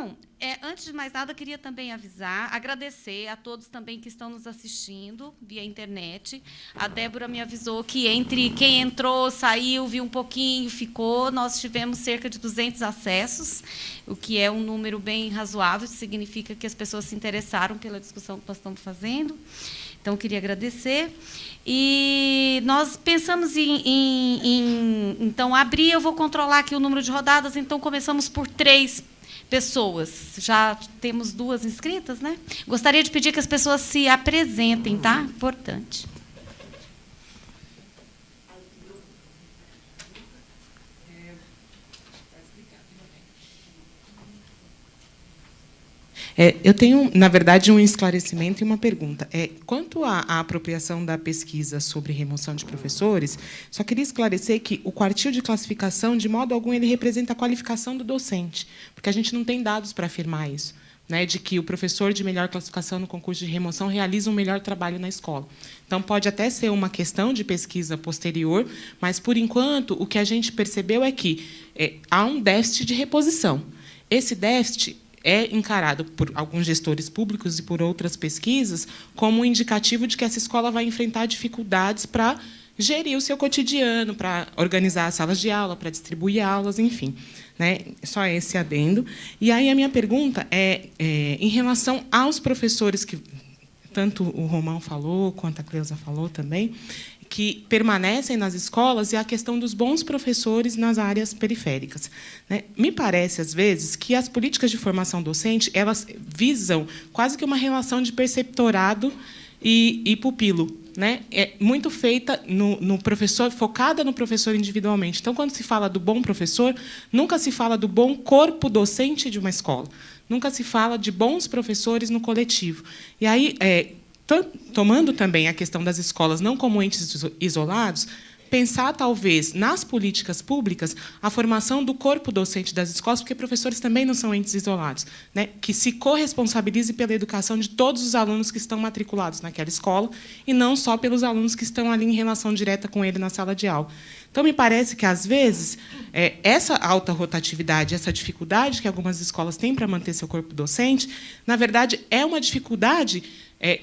Então, antes de mais nada, queria também agradecer a todos também que estão nos assistindo via internet. A Débora me avisou que entre quem entrou, saiu, viu um pouquinho, ficou, nós tivemos cerca de 200 acessos, o que é um número bem razoável, significa que as pessoas se interessaram pela discussão que nós estamos fazendo. Então, queria agradecer. E nós pensamos então, abrir, eu vou controlar aqui o número de rodadas, então começamos por 3 pessoas. Já temos 2 inscritas, né? Gostaria de pedir que as pessoas se apresentem, tá? Importante. Eu tenho, na verdade, um esclarecimento e uma pergunta. Quanto à apropriação da pesquisa sobre remoção de professores, só queria esclarecer que o quartil de classificação, de modo algum, ele representa a qualificação do docente, porque a gente não tem dados para afirmar isso, né, de que o professor de melhor classificação no concurso de remoção realiza um melhor trabalho na escola. Então, pode até ser uma questão de pesquisa posterior, mas, por enquanto, o que a gente percebeu é que há um déficit de reposição. Esse déficit é encarado por alguns gestores públicos e por outras pesquisas como um indicativo de que essa escola vai enfrentar dificuldades para gerir o seu cotidiano, para organizar as salas de aula, para distribuir aulas, enfim. Né? Só esse adendo. E aí a minha pergunta é em relação aos professores, que tanto o Romão falou, quanto a Cleusa falou também, que permanecem nas escolas, e a questão dos bons professores nas áreas periféricas. Né? Me parece, às vezes, que as políticas de formação docente elas visam quase que uma relação de perceptorado e pupilo. Né? É muito feita no professor, focada no professor individualmente. Então, quando se fala do bom professor, nunca se fala do bom corpo docente de uma escola. Nunca se fala de bons professores no coletivo. E aí, tomando também a questão das escolas não como entes isolados, pensar, talvez, nas políticas públicas, a formação do corpo docente das escolas, porque professores também não são entes isolados, né, que se corresponsabilize pela educação de todos os alunos que estão matriculados naquela escola, e não só pelos alunos que estão ali em relação direta com ele na sala de aula. Então, me parece que, às vezes, essa alta rotatividade, essa dificuldade que algumas escolas têm para manter seu corpo docente, na verdade, é uma dificuldade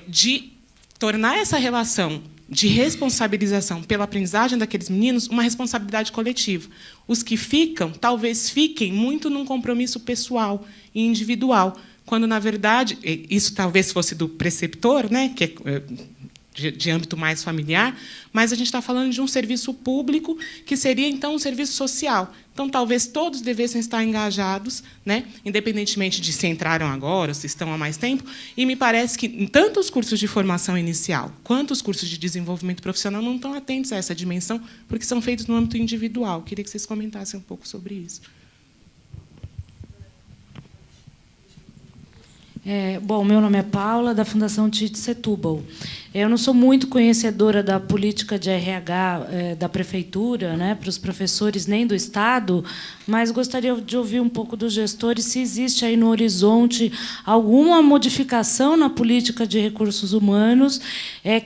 de tornar essa relação de responsabilização pela aprendizagem daqueles meninos uma responsabilidade coletiva. Os que ficam, talvez fiquem muito num compromisso pessoal e individual, quando, na verdade, isso talvez fosse do preceptor, né, que é de âmbito mais familiar, mas a gente está falando de um serviço público que seria, então, um serviço social. Então, talvez todos devessem estar engajados, né, independentemente de se entraram agora, se estão há mais tempo, e me parece que tanto os cursos de formação inicial quanto os cursos de desenvolvimento profissional não estão atentos a essa dimensão, porque são feitos no âmbito individual. Queria que vocês comentassem um pouco sobre isso. Bom, meu nome é Paula, da Fundação Tite Setúbal. Eu não sou muito conhecedora da política de RH da Prefeitura, né, para os professores, nem do Estado, mas gostaria de ouvir um pouco dos gestores se existe aí no horizonte alguma modificação na política de recursos humanos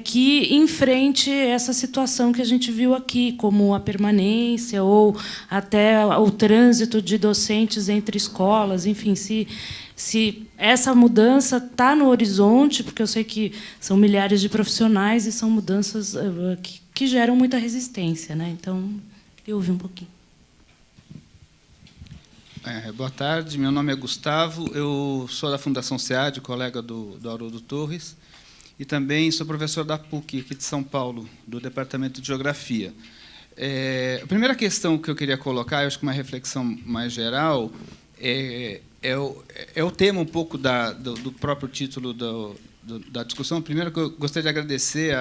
que enfrente essa situação que a gente viu aqui, como a permanência ou até o trânsito de docentes entre escolas, enfim, se essa mudança está no horizonte, porque eu sei que são milhares de profissionais e são mudanças que geram muita resistência, né? Então, eu ouvi um pouquinho. Boa tarde, meu nome é Gustavo, eu sou da Fundação SEAD, colega do Haroldo Torres, e também sou professor da PUC, aqui de São Paulo, do Departamento de Geografia. A primeira questão que eu queria colocar, eu acho que uma reflexão mais geral, é o tema um pouco do próprio título da discussão. Primeiro, que eu gostaria de agradecer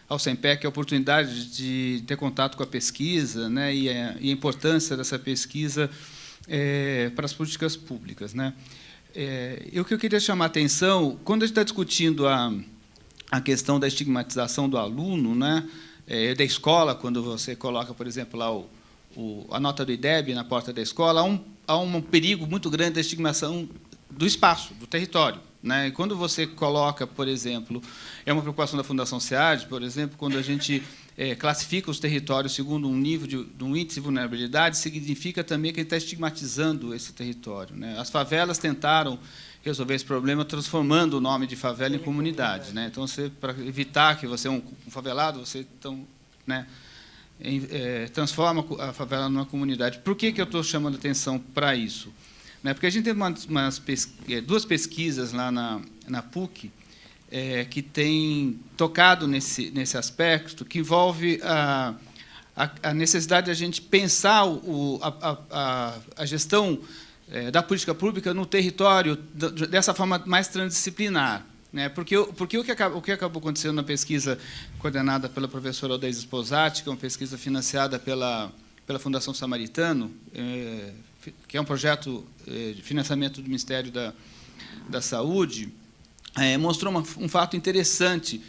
ao SEMPEC a oportunidade de ter contato com a pesquisa, né, e a importância dessa pesquisa para as políticas públicas. Né. O que eu queria chamar a atenção, quando a gente está discutindo a questão da estigmatização do aluno, né, da escola, quando você coloca, por exemplo, lá a nota do IDEB na porta da escola, há um perigo muito grande da estigmação do espaço, do território. Né? E quando você coloca, por exemplo, é uma preocupação da Fundação SEAD, por exemplo, quando a gente classifica os territórios segundo um nível de um índice de vulnerabilidade, significa também que ele está estigmatizando esse território, né? As favelas tentaram resolver esse problema transformando o nome de favela em comunidade, né? Então, para evitar que você é um favelado, você né, transforma a favela numa comunidade. Por que eu estou chamando atenção para isso? Né? Porque a gente tem duas pesquisas lá na PUC que têm tocado nesse aspecto, que envolve a necessidade de a gente pensar a gestão da política pública no território dessa forma mais transdisciplinar, né? Porque o que acabou acontecendo na pesquisa coordenada pela professora Aldeise Sposati, que é uma pesquisa financiada pela Fundação Samaritano, que é um projeto de financiamento do Ministério da Saúde, mostrou um fato interessante,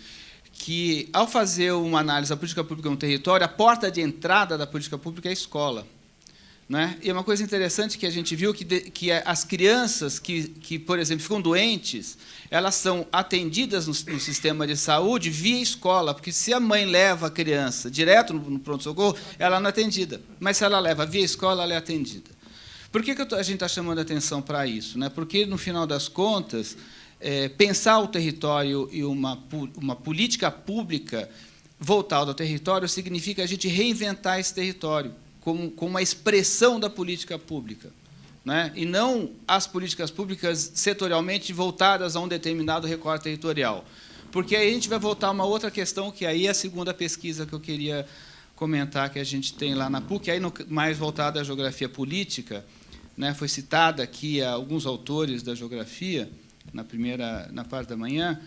que, ao fazer uma análise da política pública no território, a porta de entrada da política pública é a escola. Né? E é uma coisa interessante que a gente viu que as crianças que, por exemplo, ficam doentes, elas são atendidas no sistema de saúde via escola, porque se a mãe leva a criança direto no pronto-socorro, ela não é atendida. Mas se ela leva via escola, ela é atendida. Por que a gente está chamando a atenção para isso? Né? Porque, no final das contas, pensar o território e uma política pública voltada ao território significa a gente reinventar esse território como uma expressão da política pública, né? E não as políticas públicas setorialmente voltadas a um determinado recorte territorial. Porque aí a gente vai voltar a uma outra questão, que aí é a segunda pesquisa que eu queria comentar, que a gente tem lá na PUC, aí mais voltada à geografia política, né? Foi citada aqui alguns autores da geografia, na parte da manhã,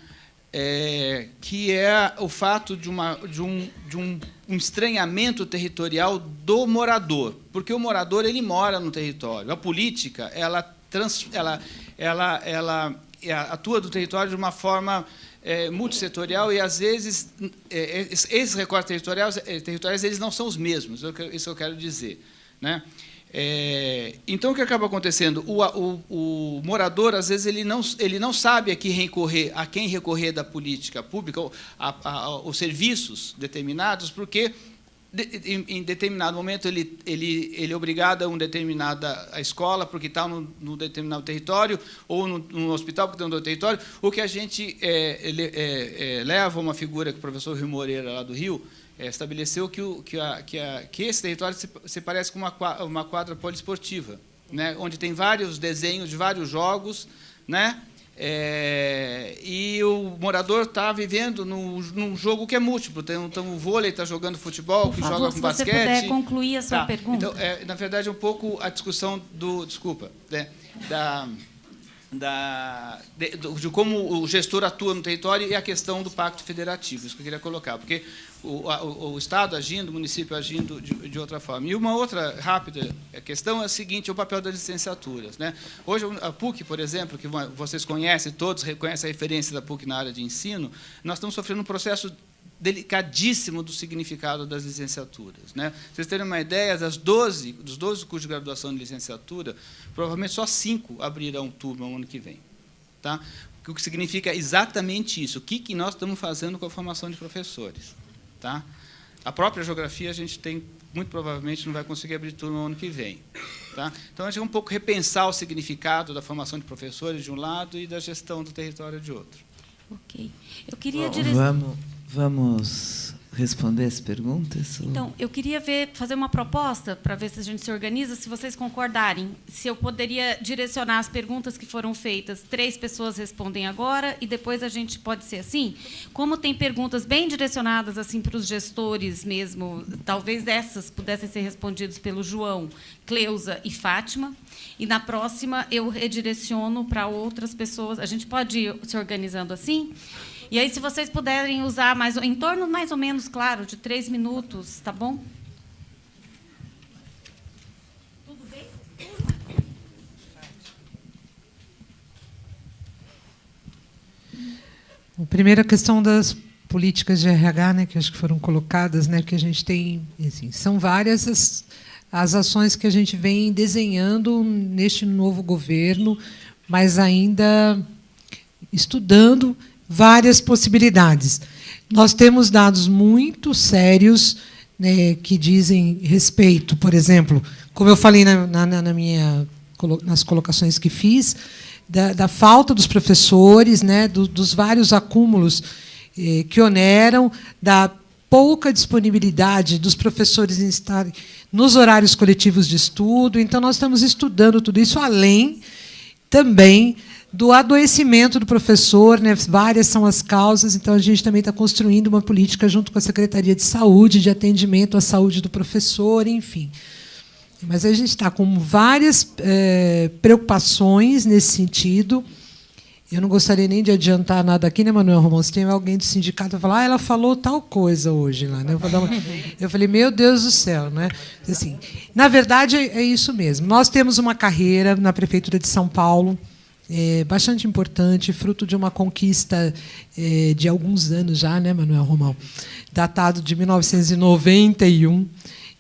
que é o fato de um estranhamento territorial do morador, porque o morador ele mora no território. A política ela atua do território de uma forma multissetorial e, às vezes, esses recortes territoriais eles não são os mesmos, isso eu quero dizer, né? Então, o que acaba acontecendo? O morador, às vezes, ele não sabe a quem recorrer da política pública, os serviços determinados, porque, em determinado momento, ele é obrigado a uma determinada escola, porque está num determinado território, ou no hospital, porque está no território. O que a gente leva uma figura que o professor Rio Moreira, lá do Rio, estabeleceu que esse território se parece com uma quadra poliesportiva, né? Onde tem vários desenhos de vários jogos, né? E o morador está vivendo num jogo que é múltiplo. Então, o vôlei está jogando futebol, que joga com basquete. Se você puder concluir a sua pergunta. Então, na verdade, é um pouco a discussão de como o gestor atua no território e a questão do pacto federativo, isso que eu queria colocar, porque o Estado agindo, o município agindo de outra forma. E uma outra rápida questão é a seguinte, o papel das licenciaturas, né? Hoje, a PUC, por exemplo, que vocês conhecem, todos reconhecem a referência da PUC na área de ensino, nós estamos sofrendo um processo delicadíssimo do significado das licenciaturas, né? Vocês terem uma ideia, dos 12 cursos de graduação de licenciatura, provavelmente só 5 abrirão turma no ano que vem. Tá? O que significa exatamente isso. O que nós estamos fazendo com a formação de professores? Tá? A própria geografia, a gente muito provavelmente não vai conseguir abrir turma no ano que vem. Tá? Então, a gente vai um pouco repensar o significado da formação de professores, de um lado, e da gestão do território, de outro. Ok. Eu queria Vamos responder as perguntas? Então, eu queria fazer uma proposta para ver se a gente se organiza, se vocês concordarem, se eu poderia direcionar as perguntas que foram feitas, 3 pessoas respondem agora e depois a gente pode ser assim. Como tem perguntas bem direcionadas assim para os gestores mesmo, talvez essas pudessem ser respondidas pelo João, Cleusa e Fátima. E na próxima eu redireciono para outras pessoas. A gente pode ir se organizando assim? E aí, se vocês puderem usar em torno, mais ou menos, claro, de 3 minutos, tá bom? Tudo bem? A primeira questão das políticas de RH, né, que acho que foram colocadas, né, que a gente tem, assim, são várias as ações que a gente vem desenhando neste novo governo, mas ainda estudando várias possibilidades. Nós temos dados muito sérios, né, que dizem respeito, por exemplo, como eu falei nas colocações que fiz, da falta dos professores, né, dos vários acúmulos que oneram, da pouca disponibilidade dos professores em estarem nos horários coletivos de estudo. Então, nós estamos estudando tudo isso, além também do adoecimento do professor, né? Várias são as causas, então a gente também está construindo uma política junto com a Secretaria de Saúde, de atendimento à saúde do professor, enfim. Mas a gente está com várias preocupações nesse sentido. Eu não gostaria nem de adiantar nada aqui, né, Manuel Romão? Se tem alguém do sindicato falar, ela falou tal coisa hoje lá, né? Eu falei, meu Deus do céu, né? Assim, na verdade, é isso mesmo. Nós temos uma carreira na Prefeitura de São Paulo, bastante importante, fruto de uma conquista de alguns anos já, né, Manuel Romão? Datado de 1991.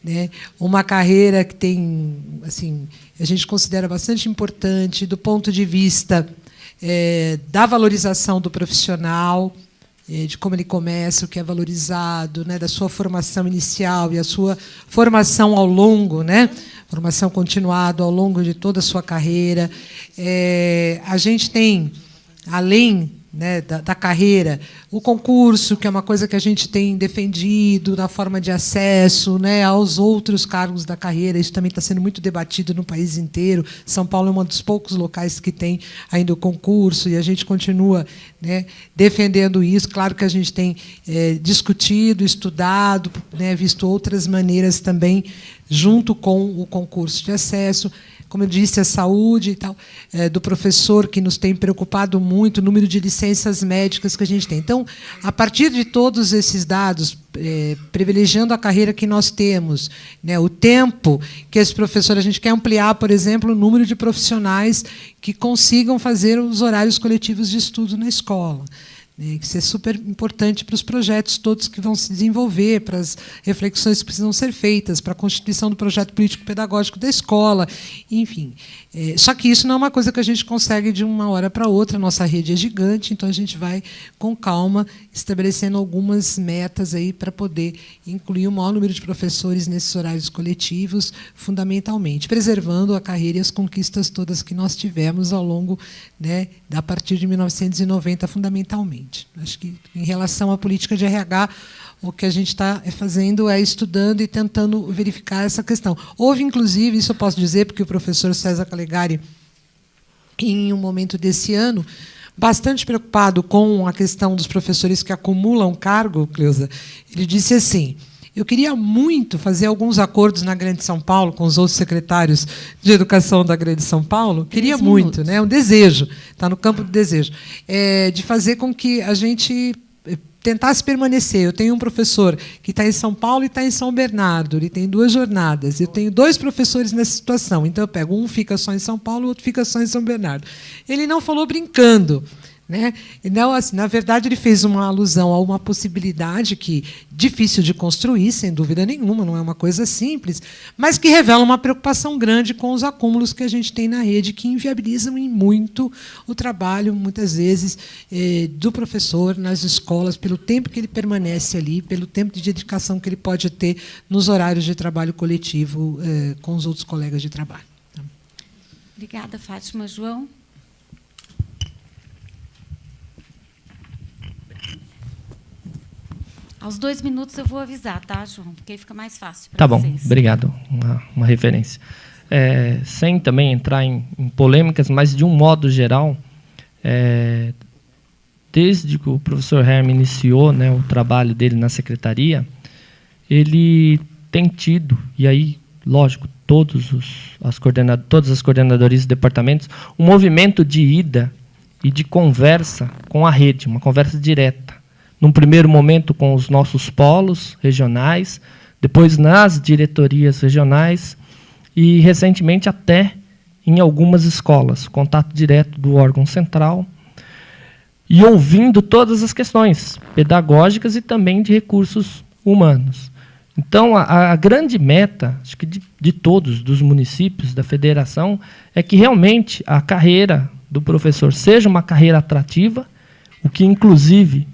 Né, uma carreira que tem, assim, a gente considera bastante importante do ponto de vista da valorização do profissional, de como ele começa, o que é valorizado, né, da sua formação inicial e a sua formação ao longo, né, formação continuada ao longo de toda a sua carreira. A gente tem, além, né, da carreira, o concurso, que é uma coisa que a gente tem defendido na forma de acesso, né, aos outros cargos da carreira. Isso também está sendo muito debatido no país inteiro. São Paulo é um dos poucos locais que tem ainda o concurso, e a gente continua, né, defendendo isso. Claro que a gente tem discutido, estudado, né, visto outras maneiras também, junto com o concurso de acesso. Como eu disse, a saúde e tal, do professor, que nos tem preocupado muito, o número de licenças médicas que a gente tem. Então, a partir de todos esses dados, privilegiando a carreira que nós temos, né, o tempo que esse professor, a gente quer ampliar, por exemplo, o número de profissionais que consigam fazer os horários coletivos de estudo na escola. Isso é super importante para os projetos todos que vão se desenvolver, para as reflexões que precisam ser feitas, para a constituição do projeto político-pedagógico da escola, enfim. Só que isso não é uma coisa que a gente consegue de uma hora para outra. A nossa rede é gigante, então a gente vai, com calma, estabelecendo algumas metas aí para poder incluir o maior número de professores nesses horários coletivos, fundamentalmente, preservando a carreira e as conquistas todas que nós tivemos ao longo, né, a partir de 1990, fundamentalmente. Acho que, em relação à política de RH, o que a gente está fazendo é estudando e tentando verificar essa questão. Houve, inclusive, isso eu posso dizer, porque o professor César Calegari, em um momento desse ano, bastante preocupado com a questão dos professores que acumulam cargo, Cleusa, ele disse assim: eu queria muito fazer alguns acordos na Grande São Paulo com os outros secretários de educação da Grande São Paulo. Queria muito, né? Um desejo, está no campo do desejo, de fazer com que a gente tentasse permanecer. Eu tenho um professor que está em São Paulo e está em São Bernardo. Ele tem 2 jornadas. Eu tenho 2 professores nessa situação. Então, eu pego um fica só em São Paulo, o outro fica só em São Bernardo. Ele não falou brincando, né? Não, assim, na verdade, ele fez uma alusão a uma possibilidade que difícil de construir, sem dúvida nenhuma, não é uma coisa simples, mas que revela uma preocupação grande com os acúmulos que a gente tem na rede, que inviabilizam em muito o trabalho, muitas vezes, do professor nas escolas, pelo tempo que ele permanece ali, pelo tempo de dedicação que ele pode ter nos horários de trabalho coletivo com os outros colegas de trabalho. Obrigada, Fátima. João? Aos 2 minutos eu vou avisar, tá, João? Porque aí fica mais fácil para vocês. Tá bom, obrigado. Uma referência. Sem também entrar em polêmicas, mas de um modo geral, desde que o professor Herme iniciou, né, o trabalho dele na secretaria, ele tem tido, e aí, lógico, todas as coordenadorias e departamentos, um movimento de ida e de conversa com a rede, uma conversa direta. Num primeiro momento com os nossos polos regionais, depois nas diretorias regionais e, recentemente, até em algumas escolas, contato direto do órgão central, e ouvindo todas as questões pedagógicas e também de recursos humanos. Então, a grande meta, acho que de todos, dos municípios, da federação, é que realmente a carreira do professor seja uma carreira atrativa, o que, inclusive,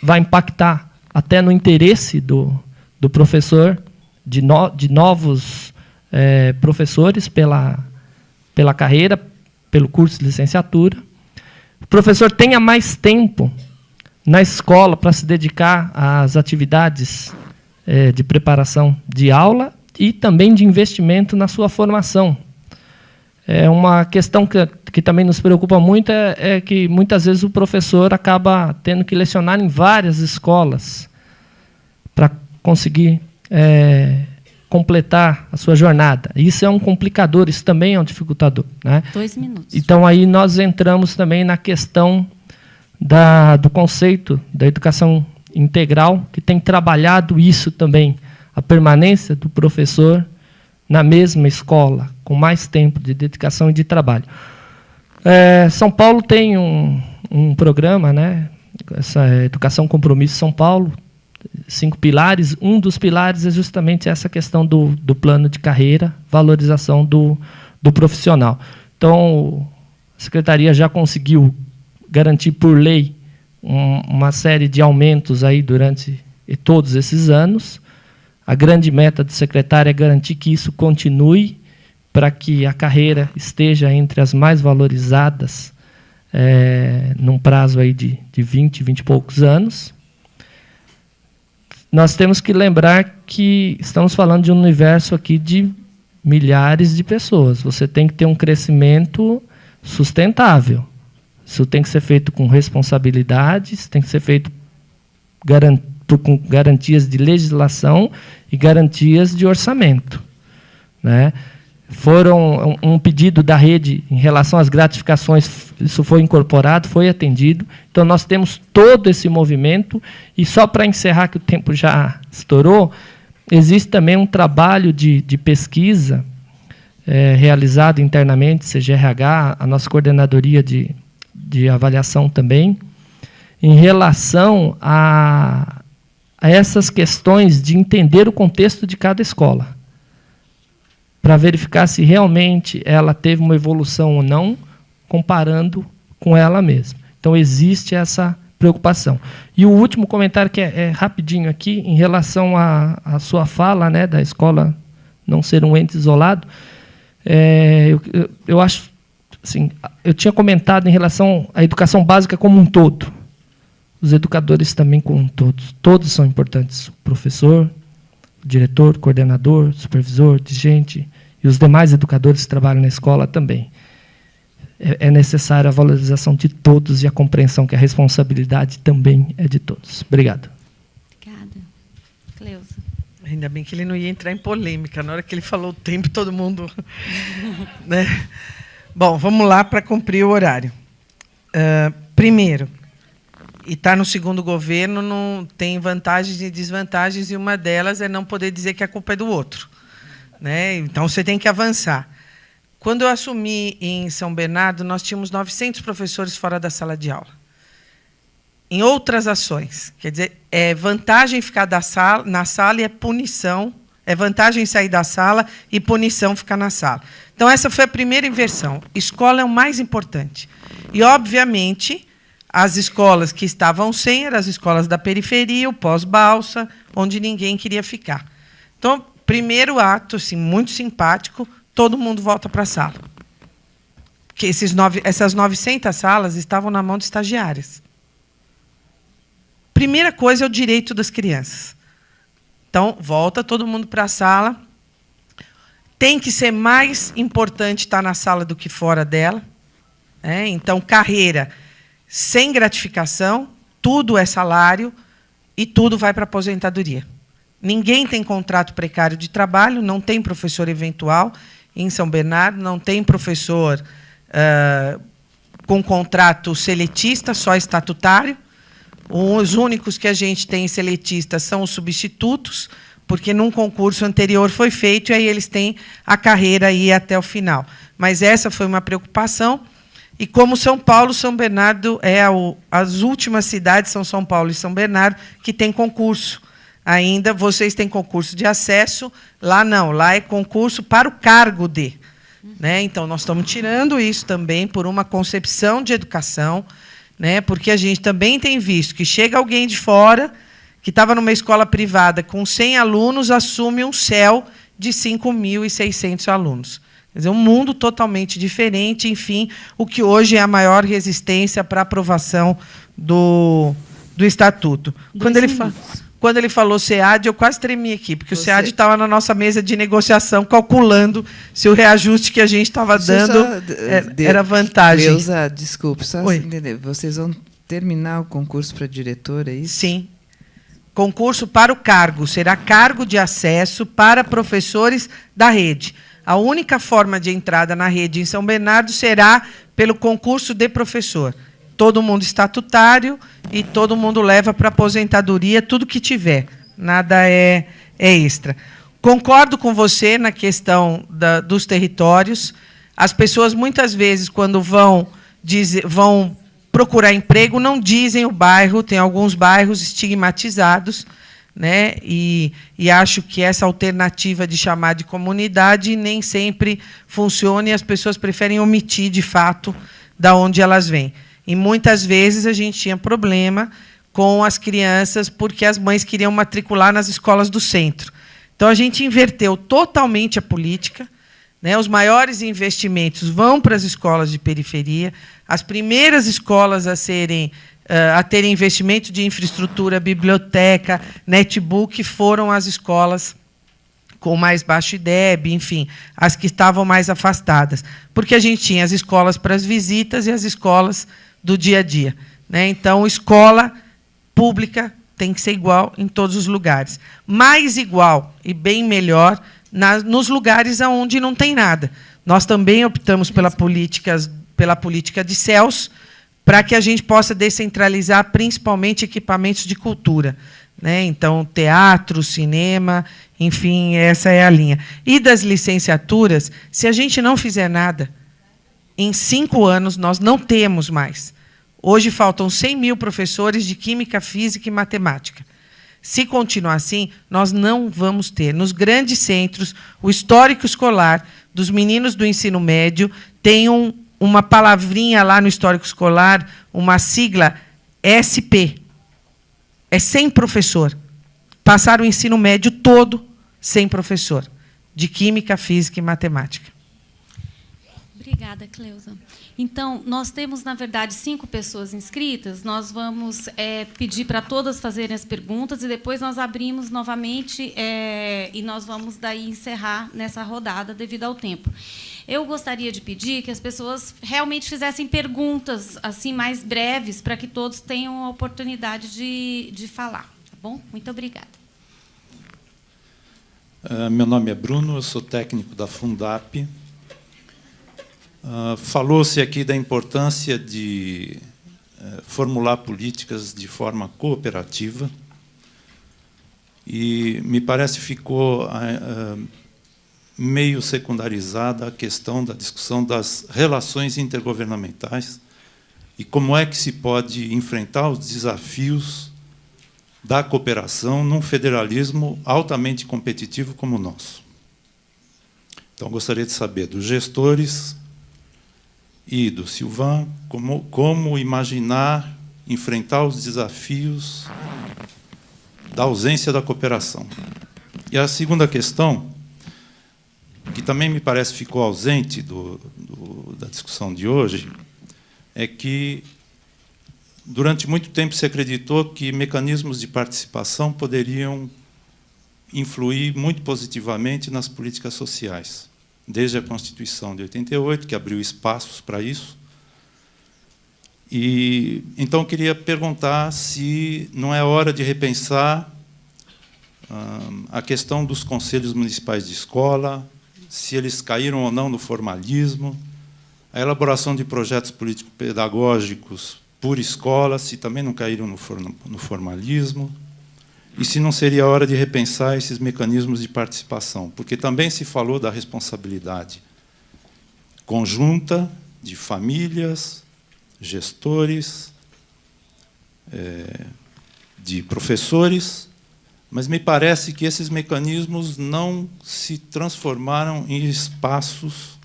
vai impactar até no interesse do professor, de novos professores pela carreira, pelo curso de licenciatura. O professor tenha mais tempo na escola para se dedicar às atividades de preparação de aula e também de investimento na sua formação. Uma questão que também nos preocupa muito é que, muitas vezes, o professor acaba tendo que lecionar em várias escolas para conseguir completar a sua jornada. Isso é um complicador, isso também é um dificultador, né? 2 minutos. Então, aí nós entramos também na questão do conceito da educação integral, que tem trabalhado isso também, a permanência do professor na mesma escola, com mais tempo de dedicação e de trabalho. São Paulo tem um programa, né? Essa Educação Compromisso São Paulo, 5 pilares. Um dos pilares é justamente essa questão do plano de carreira, valorização do profissional. Então, a Secretaria já conseguiu garantir por lei uma série de aumentos aí durante todos esses anos. A grande meta do secretário é garantir que isso continue, para que a carreira esteja entre as mais valorizadas num prazo aí de 20 e poucos anos. Nós temos que lembrar que estamos falando de um universo aqui de milhares de pessoas. Você tem que ter um crescimento sustentável. Isso tem que ser feito com responsabilidades, tem que ser feito com garantias de legislação e garantias de orçamento, né? Foram um pedido da rede em relação às gratificações, isso foi incorporado, foi atendido. Então, nós temos todo esse movimento. E só para encerrar, que o tempo já estourou, existe também um trabalho de pesquisa realizado internamente, CGRH, a nossa coordenadoria de avaliação também, em relação a essas questões de entender o contexto de cada escola, para verificar se realmente ela teve uma evolução ou não, comparando com ela mesma. Então, existe essa preocupação. E o último comentário, que é rapidinho aqui, em relação à sua fala, né, da escola não ser um ente isolado, eu acho, assim, eu tinha comentado em relação à educação básica como um todo. Os educadores também como todos. Todos são importantes. O professor, o diretor, o coordenador, o supervisor, o dirigente e os demais educadores que trabalham na escola também. É necessária a valorização de todos e a compreensão que a responsabilidade também é de todos. Obrigado. Obrigada. Cleusa. Ainda bem que ele não ia entrar em polêmica. Na hora que ele falou o tempo, todo mundo... né? Bom, vamos lá para cumprir o horário. Primeiro, e está no segundo governo, não tem vantagens e desvantagens, e uma delas é não poder dizer que a culpa é do outro, né? Então, você tem que avançar. Quando eu assumi em São Bernardo, nós tínhamos 900 professores fora da sala de aula. Em outras ações. Quer dizer, é vantagem ficar na sala e é punição. É vantagem sair da sala e punição ficar na sala. Então, essa foi a primeira inversão. Escola é o mais importante. E, obviamente, as escolas que estavam sem eram as escolas da periferia, o pós-balsa, onde ninguém queria ficar. Então, primeiro ato, assim, muito simpático, todo mundo volta para a sala. Porque essas 900 salas estavam na mão de estagiárias. Primeira coisa é o direito das crianças. Então, volta todo mundo para a sala. Tem que ser mais importante estar na sala do que fora dela. Então, carreira sem gratificação, tudo é salário e tudo vai para a aposentadoria. Ninguém tem contrato precário de trabalho, não tem professor eventual em São Bernardo, não tem professor com contrato seletista, só estatutário. Os únicos que a gente tem seletistas são os substitutos, porque num concurso anterior foi feito, e aí eles têm a carreira aí até o final. Mas essa foi uma preocupação. E como São Paulo, São Bernardo as últimas cidades são São Paulo e São Bernardo que têm concurso. Ainda vocês têm concurso de acesso, lá não, lá é concurso para o cargo de. Né? Então, nós estamos tirando isso também por uma concepção de educação. né? Porque a gente também tem visto que chega alguém de fora, que estava numa escola privada com 100 alunos, assume um CEL de 5.600 alunos. Quer dizer, um mundo totalmente diferente, enfim, o que hoje é a maior resistência para a aprovação do Estatuto. Quando ele falou SEAD, eu quase tremi aqui, porque o SEAD estava na nossa mesa de negociação, calculando se o reajuste que a gente estava dando era vantagem. Deusa, desculpe, só entender. Vocês vão terminar o concurso para diretora, é isso? Sim. Concurso para o cargo. Será cargo de acesso para professores da rede. A única forma de entrada na rede em São Bernardo será pelo concurso de professor. Todo mundo estatutário e todo mundo leva para aposentadoria tudo que tiver. Nada é extra. Concordo com você na questão dos territórios. As pessoas, muitas vezes, quando vão procurar emprego, não dizem o bairro. Tem alguns bairros estigmatizados, né? E acho que essa alternativa de chamar de comunidade nem sempre funciona e as pessoas preferem omitir, de fato, da onde elas vêm. E, muitas vezes, a gente tinha problema com as crianças porque as mães queriam matricular nas escolas do centro. Então, a gente inverteu totalmente a política, né? Os maiores investimentos vão para as escolas de periferia. As primeiras escolas a terem investimento de infraestrutura, biblioteca, netbook, foram as escolas com mais baixo IDEB, enfim, as que estavam mais afastadas. Porque a gente tinha as escolas para as visitas e as escolas do dia a dia, né? Então, escola pública tem que ser igual em todos os lugares. Mais igual e bem melhor nos lugares onde não tem nada. Nós também optamos pela política de CELS, para que a gente possa descentralizar, principalmente, equipamentos de cultura, né? Então, teatro, cinema, enfim, essa é a linha. E das licenciaturas, se a gente não fizer nada, em 5 anos, nós não temos mais. Hoje, faltam 100 mil professores de Química, Física e Matemática. Se continuar assim, nós não vamos ter. Nos grandes centros, o histórico escolar dos meninos do ensino médio tem uma palavrinha lá no histórico escolar, uma sigla SP. É sem professor. Passaram o ensino médio todo sem professor, de Química, Física e Matemática. Obrigada, Cleusa. Então, nós temos, na verdade, 5 pessoas inscritas. Nós vamos pedir para todas fazerem as perguntas e depois nós abrimos novamente e nós vamos daí encerrar nessa rodada devido ao tempo. Eu gostaria de pedir que as pessoas realmente fizessem perguntas assim mais breves para que todos tenham a oportunidade de falar. Tá bom? Muito obrigada. Meu nome é Bruno, eu sou técnico da Fundap. Falou-se aqui da importância de formular políticas de forma cooperativa e me parece que ficou meio secundarizada a questão da discussão das relações intergovernamentais e como é que se pode enfrentar os desafios da cooperação num federalismo altamente competitivo como o nosso. Então, gostaria de saber dos gestores e do Silvan como imaginar enfrentar os desafios da ausência da cooperação. E a segunda questão, que também me parece ficou ausente da discussão de hoje, é que, durante muito tempo, se acreditou que mecanismos de participação poderiam influir muito positivamente nas políticas sociais, desde a Constituição de 88, que abriu espaços para isso. E, então, eu queria perguntar se não é hora de repensar a questão dos conselhos municipais de escola, se eles caíram ou não no formalismo, a elaboração de projetos político-pedagógicos por escola, se também não caíram no formalismo, e se não seria hora de repensar esses mecanismos de participação, porque também se falou da responsabilidade conjunta de famílias, gestores, de professores, mas me parece que esses mecanismos não se transformaram em espaços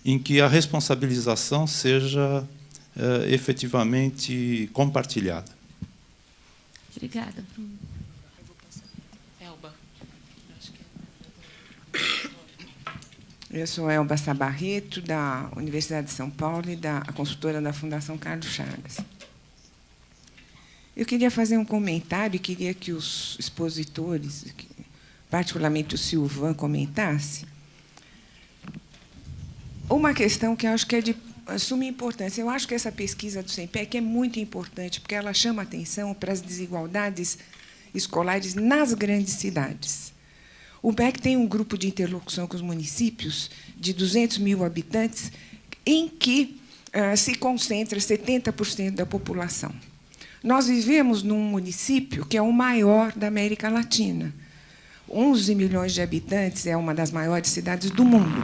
em que a responsabilização seja efetivamente compartilhada. Obrigada. Elba. Eu sou Elba Sabarreto, da Universidade de São Paulo e da consultora da Fundação Carlos Chagas. Eu queria fazer um comentário e queria que os expositores, particularmente o Silvan, comentasse uma questão que eu acho que é de suma importância. Eu acho que essa pesquisa do SEMPEC é muito importante, porque ela chama atenção para as desigualdades escolares nas grandes cidades. O MEC tem um grupo de interlocução com os municípios de 200 mil habitantes, em que se concentra 70% da população. Nós vivemos num município que é o maior da América Latina. 11 milhões de habitantes, é uma das maiores cidades do mundo.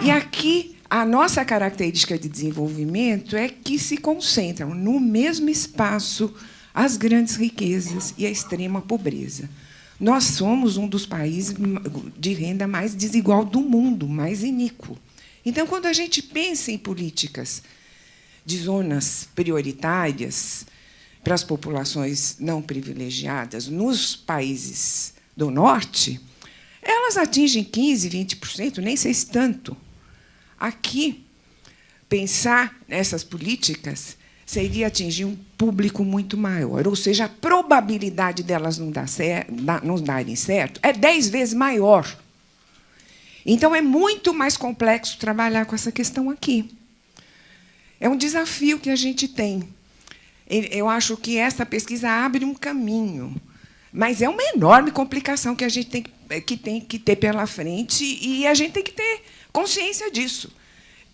E aqui, a nossa característica de desenvolvimento é que se concentram no mesmo espaço as grandes riquezas e a extrema pobreza. Nós somos um dos países de renda mais desigual do mundo, mais iníquo. Então, quando a gente pensa em políticas de zonas prioritárias para as populações não privilegiadas nos países do norte, elas atingem 15%, 20%, nem sei se tanto. Aqui, pensar nessas políticas seria atingir um público muito maior, ou seja, a probabilidade delas não darem certo é 10 vezes maior. Então, é muito mais complexo trabalhar com essa questão aqui. É um desafio que a gente tem. Eu acho que essa pesquisa abre um caminho, mas é uma enorme complicação que a gente tem que ter pela frente, e a gente tem que ter consciência disso,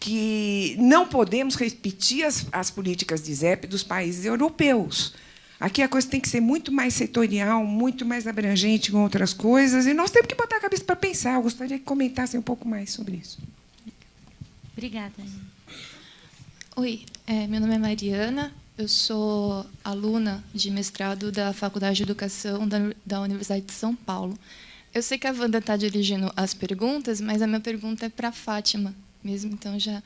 que não podemos repetir as políticas de ZEP dos países europeus. Aqui a coisa tem que ser muito mais setorial, muito mais abrangente com outras coisas, e nós temos que botar a cabeça para pensar. Eu gostaria que comentassem um pouco mais sobre isso. Obrigada. Oi, meu nome é Mariana, eu sou aluna de mestrado da Faculdade de Educação da Universidade de São Paulo. Eu sei que a Wanda está dirigindo as perguntas, mas a minha pergunta é para a Fátima mesmo, então já,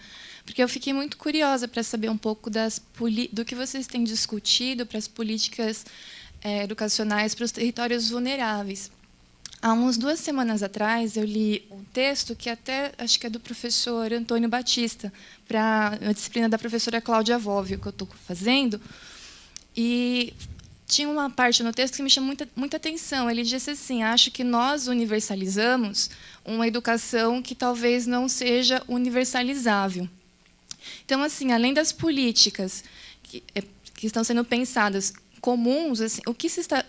porque eu fiquei muito curiosa para saber um pouco do que vocês têm discutido para as políticas educacionais para os territórios vulneráveis. Há umas 2 semanas atrás, eu li um texto que até acho que é do professor Antônio Batista, para a disciplina da professora Cláudia Vóvio, que eu estou fazendo, e tinha uma parte no texto que me chamou muita atenção. Ele disse assim: acho que nós universalizamos uma educação que talvez não seja universalizável. Então, assim, além das políticas que estão sendo pensadas comuns, assim, o que se está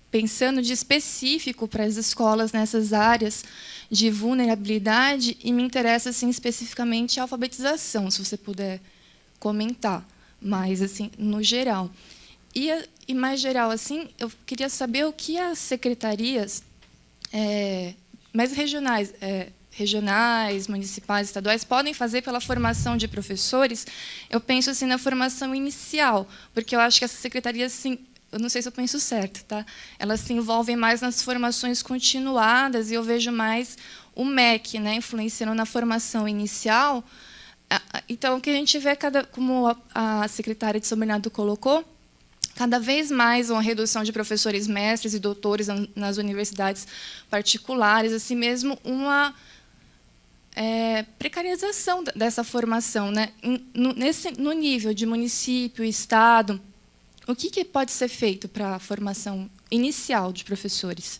pensando de específico para as escolas nessas áreas de vulnerabilidade, e me interessa assim, especificamente a alfabetização, se você puder comentar, mais assim, no geral. E mais geral, assim, eu queria saber o que as secretarias mais regionais, municipais, estaduais, podem fazer pela formação de professores. Eu penso assim, na formação inicial, porque eu acho que essas secretarias, assim, eu não sei se eu penso certo, tá? Elas se envolvem mais nas formações continuadas, e eu vejo mais o MEC, né, influenciando na formação inicial. Então, o que a gente vê, como a secretária de São Bernardo colocou, cada vez mais uma redução de professores mestres e doutores nas universidades particulares, assim mesmo uma precarização dessa formação, né? No nível de município, estado. O que pode ser feito para a formação inicial de professores?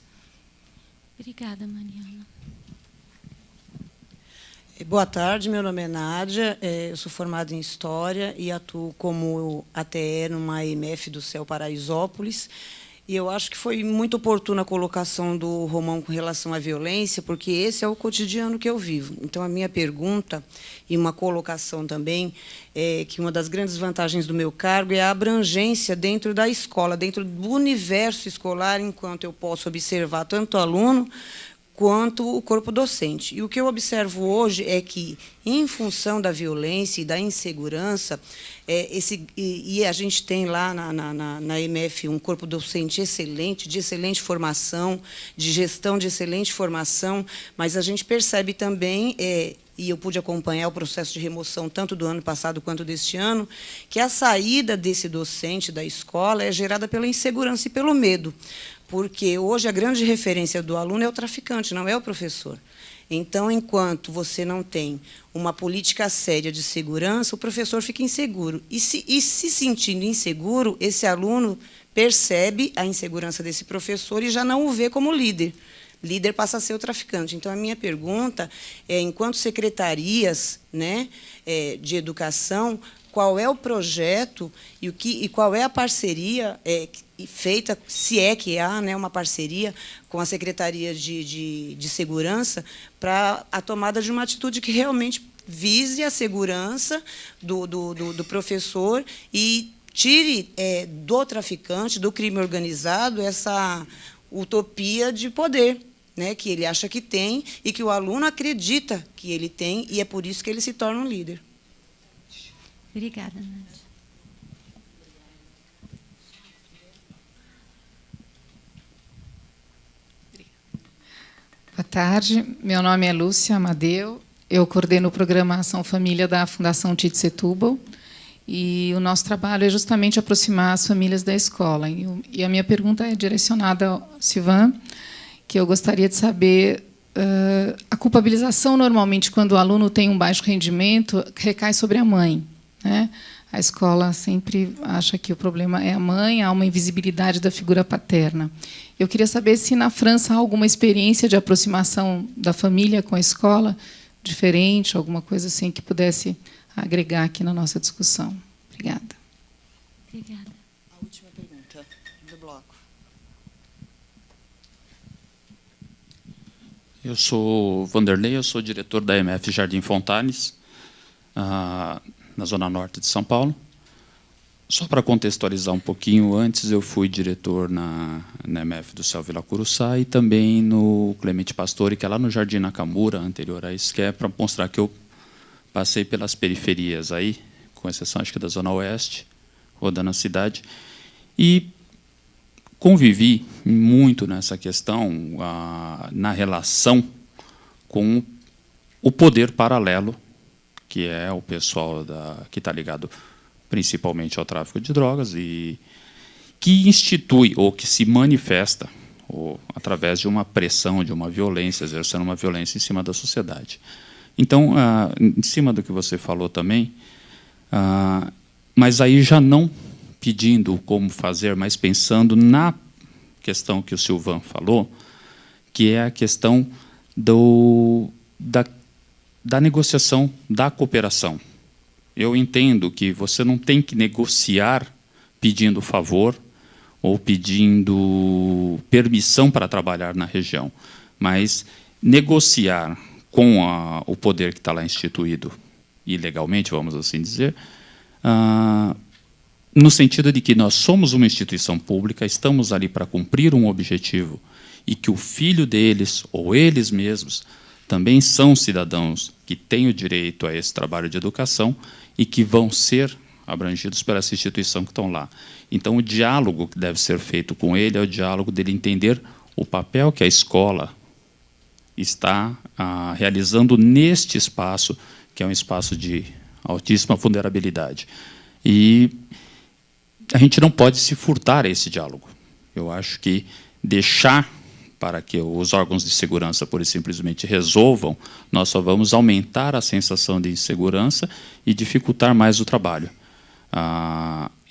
Obrigada, Mariana. Boa tarde, meu nome é Nádia, eu sou formada em História e atuo como ATE numa EMF do CEL Paraisópolis. E eu acho que foi muito oportuna a colocação do Romão com relação à violência, porque esse é o cotidiano que eu vivo. Então, a minha pergunta, e uma colocação também, é que uma das grandes vantagens do meu cargo é a abrangência dentro da escola, dentro do universo escolar, enquanto eu posso observar tanto o aluno quanto o corpo docente. E o que eu observo hoje é que, em função da violência e da insegurança, e a gente tem lá na EMF um corpo docente excelente, de excelente formação, de gestão de excelente formação, mas a gente percebe também e eu pude acompanhar o processo de remoção tanto do ano passado quanto deste ano, que a saída desse docente da escola é gerada pela insegurança e pelo medo, porque hoje a grande referência do aluno é o traficante, não é o professor. Então, enquanto você não tem uma política séria de segurança, o professor fica inseguro. E se sentindo inseguro, esse aluno percebe a insegurança desse professor e já não o vê como líder. Líder passa a ser o traficante. Então, a minha pergunta é, enquanto secretarias, né, de educação, qual é o projeto e qual é a parceria feita, se é que há, né, uma parceria com a Secretaria de Segurança para a tomada de uma atitude que realmente vise a segurança do professor e tire do traficante, do crime organizado, essa utopia de poder, né, que ele acha que tem e que o aluno acredita que ele tem, e é por isso que ele se torna um líder. Obrigada, Nádia. Boa tarde, meu nome é Lúcia Amadeu, eu coordeno o programa Ação Família da Fundação Tite Setúbal, e o nosso trabalho é justamente aproximar as famílias da escola. E a minha pergunta é direcionada ao Silvan, que eu gostaria de saber, a culpabilização, normalmente, quando o aluno tem um baixo rendimento, recai sobre a mãe, né? A escola sempre acha que o problema é a mãe, há uma invisibilidade da figura paterna. Eu queria saber se na França há alguma experiência de aproximação da família com a escola, diferente, alguma coisa assim que pudesse agregar aqui na nossa discussão. Obrigada. Obrigada. A última pergunta do bloco. Eu sou Vanderlei, eu sou diretor da MF Jardim Fontanes, na Zona Norte de São Paulo. Só para contextualizar um pouquinho, antes eu fui diretor na MF do Céu Vila Curuçá e também no Clemente Pastore, que é lá no Jardim Nakamura, anterior a isso, que é para mostrar que eu passei pelas periferias aí, com exceção, acho que da Zona Oeste, rodando a cidade, e convivi muito nessa questão, na relação com o poder paralelo, que é o pessoal que está ligado principalmente ao tráfico de drogas, e que institui ou que se manifesta através de uma pressão, de uma violência, exercendo uma violência em cima da sociedade. Então, em cima do que você falou também, mas aí já não pedindo como fazer, mas pensando na questão que o Silvan falou, que é a questão da negociação, da cooperação. Eu entendo que você não tem que negociar pedindo favor ou pedindo permissão para trabalhar na região, mas negociar com o poder que está lá instituído ilegalmente, vamos assim dizer, no sentido de que nós somos uma instituição pública, estamos ali para cumprir um objetivo e que o filho deles ou eles mesmos também são cidadãos que têm o direito a esse trabalho de educação e que vão ser abrangidos pela essa instituição que estão lá. Então, o diálogo que deve ser feito com ele é o diálogo dele entender o papel que a escola está realizando neste espaço, que é um espaço de altíssima vulnerabilidade. E a gente não pode se furtar a esse diálogo. Eu acho que deixar para que os órgãos de segurança, pura e simplesmente, resolvam, nós só vamos aumentar a sensação de insegurança e dificultar mais o trabalho.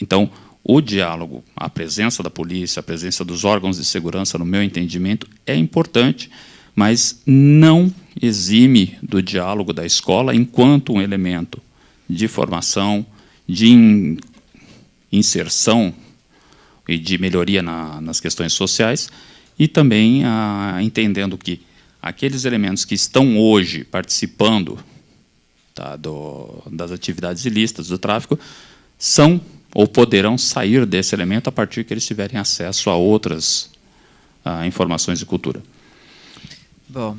Então, o diálogo, a presença da polícia, a presença dos órgãos de segurança, no meu entendimento, é importante, mas não exime do diálogo da escola enquanto um elemento de formação, de inserção e de melhoria nas questões sociais, e também entendendo que aqueles elementos que estão hoje participando das atividades ilícitas do tráfico são ou poderão sair desse elemento a partir que eles tiverem acesso a outras informações de cultura. Bom,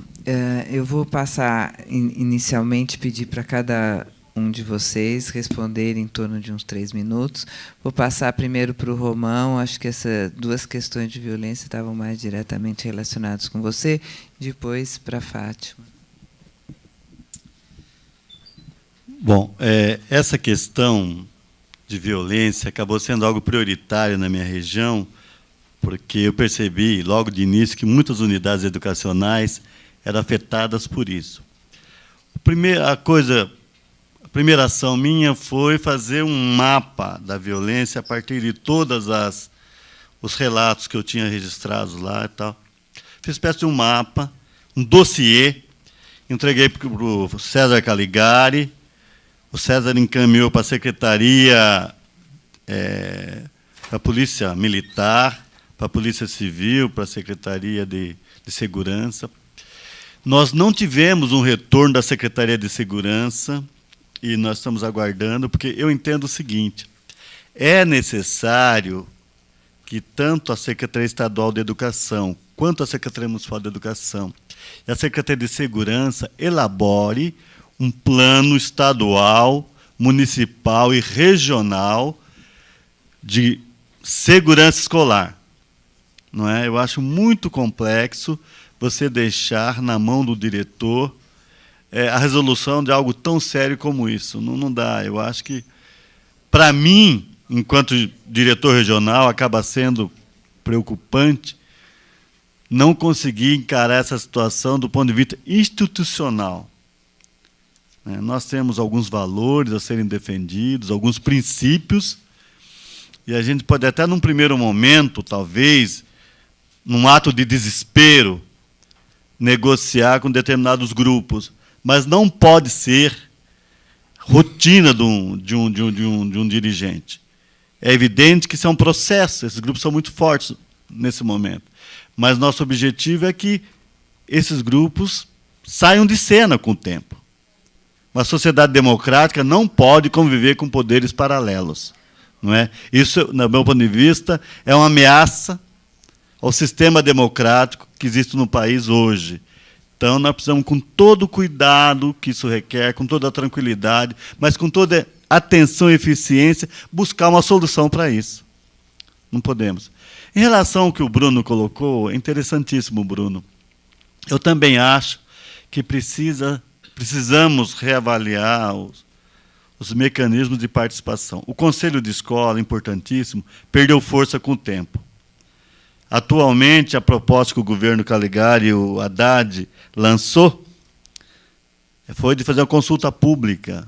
eu vou passar, inicialmente, pedir para cada um de vocês responder em torno de uns 3 minutos. Vou passar primeiro para o Romão, acho que essas duas questões de violência estavam mais diretamente relacionadas com você, depois para a Fátima. Bom, essa questão de violência acabou sendo algo prioritário na minha região, porque eu percebi, logo de início, que muitas unidades educacionais eram afetadas por isso. A primeira ação minha foi fazer um mapa da violência a partir de todos os relatos que eu tinha registrados lá e tal. Fiz uma espécie de um mapa, um dossiê, entreguei para o César Caligari, o César encaminhou para a Secretaria, para a Polícia Militar, para a Polícia Civil, para a Secretaria de Segurança. Nós não tivemos um retorno da Secretaria de Segurança e nós estamos aguardando, porque eu entendo o seguinte, é necessário que tanto a Secretaria Estadual de Educação quanto a Secretaria Municipal de Educação e a Secretaria de Segurança elabore um plano estadual, municipal e regional de segurança escolar. Não é? Eu acho muito complexo você deixar na mão do diretor a resolução de algo tão sério como isso. Não dá. Eu acho que, para mim, enquanto diretor regional, acaba sendo preocupante não conseguir encarar essa situação do ponto de vista institucional. Nós temos alguns valores a serem defendidos, alguns princípios, e a gente pode até, num primeiro momento, talvez, num ato de desespero, negociar com determinados grupos, mas não pode ser rotina de um dirigente. É evidente que isso é um processo, esses grupos são muito fortes nesse momento, mas nosso objetivo é que esses grupos saiam de cena com o tempo. Uma sociedade democrática não pode conviver com poderes paralelos. Não é? Isso, no meu ponto de vista, é uma ameaça ao sistema democrático que existe no país hoje. Então, nós precisamos, com todo o cuidado que isso requer, com toda a tranquilidade, mas com toda a atenção e eficiência, buscar uma solução para isso. Não podemos. Em relação ao que o Bruno colocou, é interessantíssimo, Bruno. Eu também acho que precisamos reavaliar os mecanismos de participação. O Conselho de Escola, importantíssimo, perdeu força com o tempo. Atualmente, a proposta que o governo Caligari e o Haddad lançou foi de fazer uma consulta pública.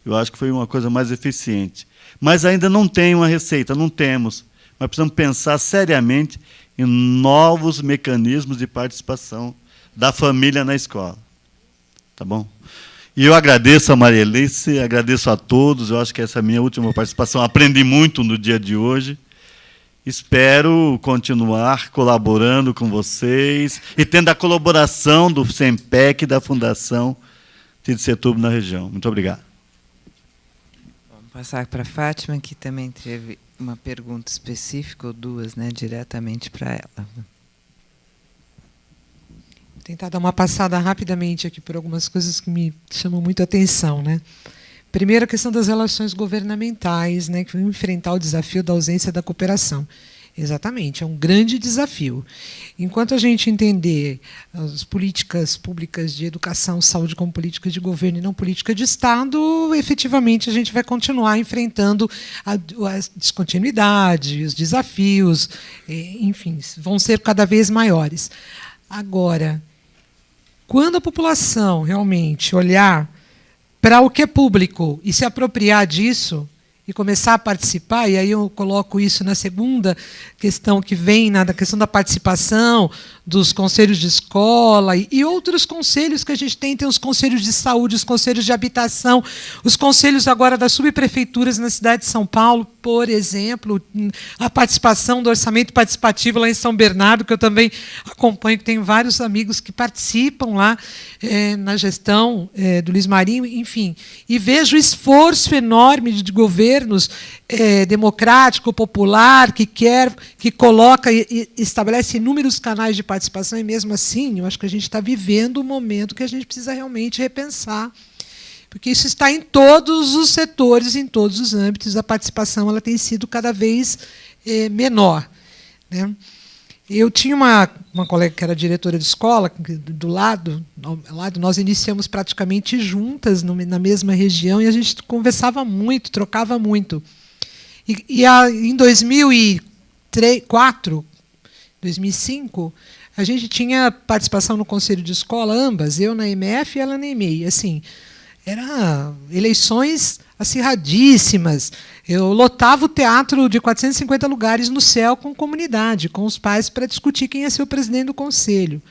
Eu acho que foi uma coisa mais eficiente. Mas ainda não tem uma receita, não temos. Mas precisamos pensar seriamente em novos mecanismos de participação da família na escola. Tá bom? E eu agradeço a Maria Alice, agradeço a todos, eu acho que essa é a minha última participação, aprendi muito no dia de hoje, espero continuar colaborando com vocês e tendo a colaboração do SEMPEC e da Fundação Tite Setúbal na região. Muito obrigado. Vamos passar para a Fátima, que também teve uma pergunta específica, ou duas, né, diretamente para ela. Vou tentar dar uma passada rapidamente aqui por algumas coisas que me chamam muito a atenção, né? Primeiro, a questão das relações governamentais, né, que vão enfrentar o desafio da ausência da cooperação. Exatamente, é um grande desafio. Enquanto a gente entender as políticas públicas de educação, saúde como política de governo e não política de Estado, efetivamente a gente vai continuar enfrentando a descontinuidade, os desafios, enfim, vão ser cada vez maiores. Agora, quando a população realmente olhar para o que é público e se apropriar disso e começar a participar, e aí eu coloco isso na segunda questão que vem, na questão da participação dos conselhos de escola e outros conselhos que a gente tem os conselhos de saúde, os conselhos de habitação, os conselhos agora das subprefeituras na cidade de São Paulo, por exemplo, a participação do orçamento participativo lá em São Bernardo, que eu também acompanho, que tenho vários amigos que participam lá na gestão do Luiz Marinho, enfim, e vejo o esforço enorme de governos democrático, popular, que coloca e estabelece inúmeros canais de participação, e mesmo assim, eu acho que a gente está vivendo um momento que a gente precisa realmente repensar, porque isso está em todos os setores, em todos os âmbitos, a participação ela tem sido cada vez menor, né? Eu tinha uma colega que era diretora de escola, do lado, nós iniciamos praticamente juntas, na mesma região, e a gente conversava muito, trocava muito. Em 2004, 2005, a gente tinha participação no conselho de escola, ambas, eu na EMF e ela na EMEI. Assim, eram eleições acirradíssimas. Eu lotava o teatro de 450 lugares no céu com comunidade, com os pais, para discutir quem ia ser o presidente do conselho.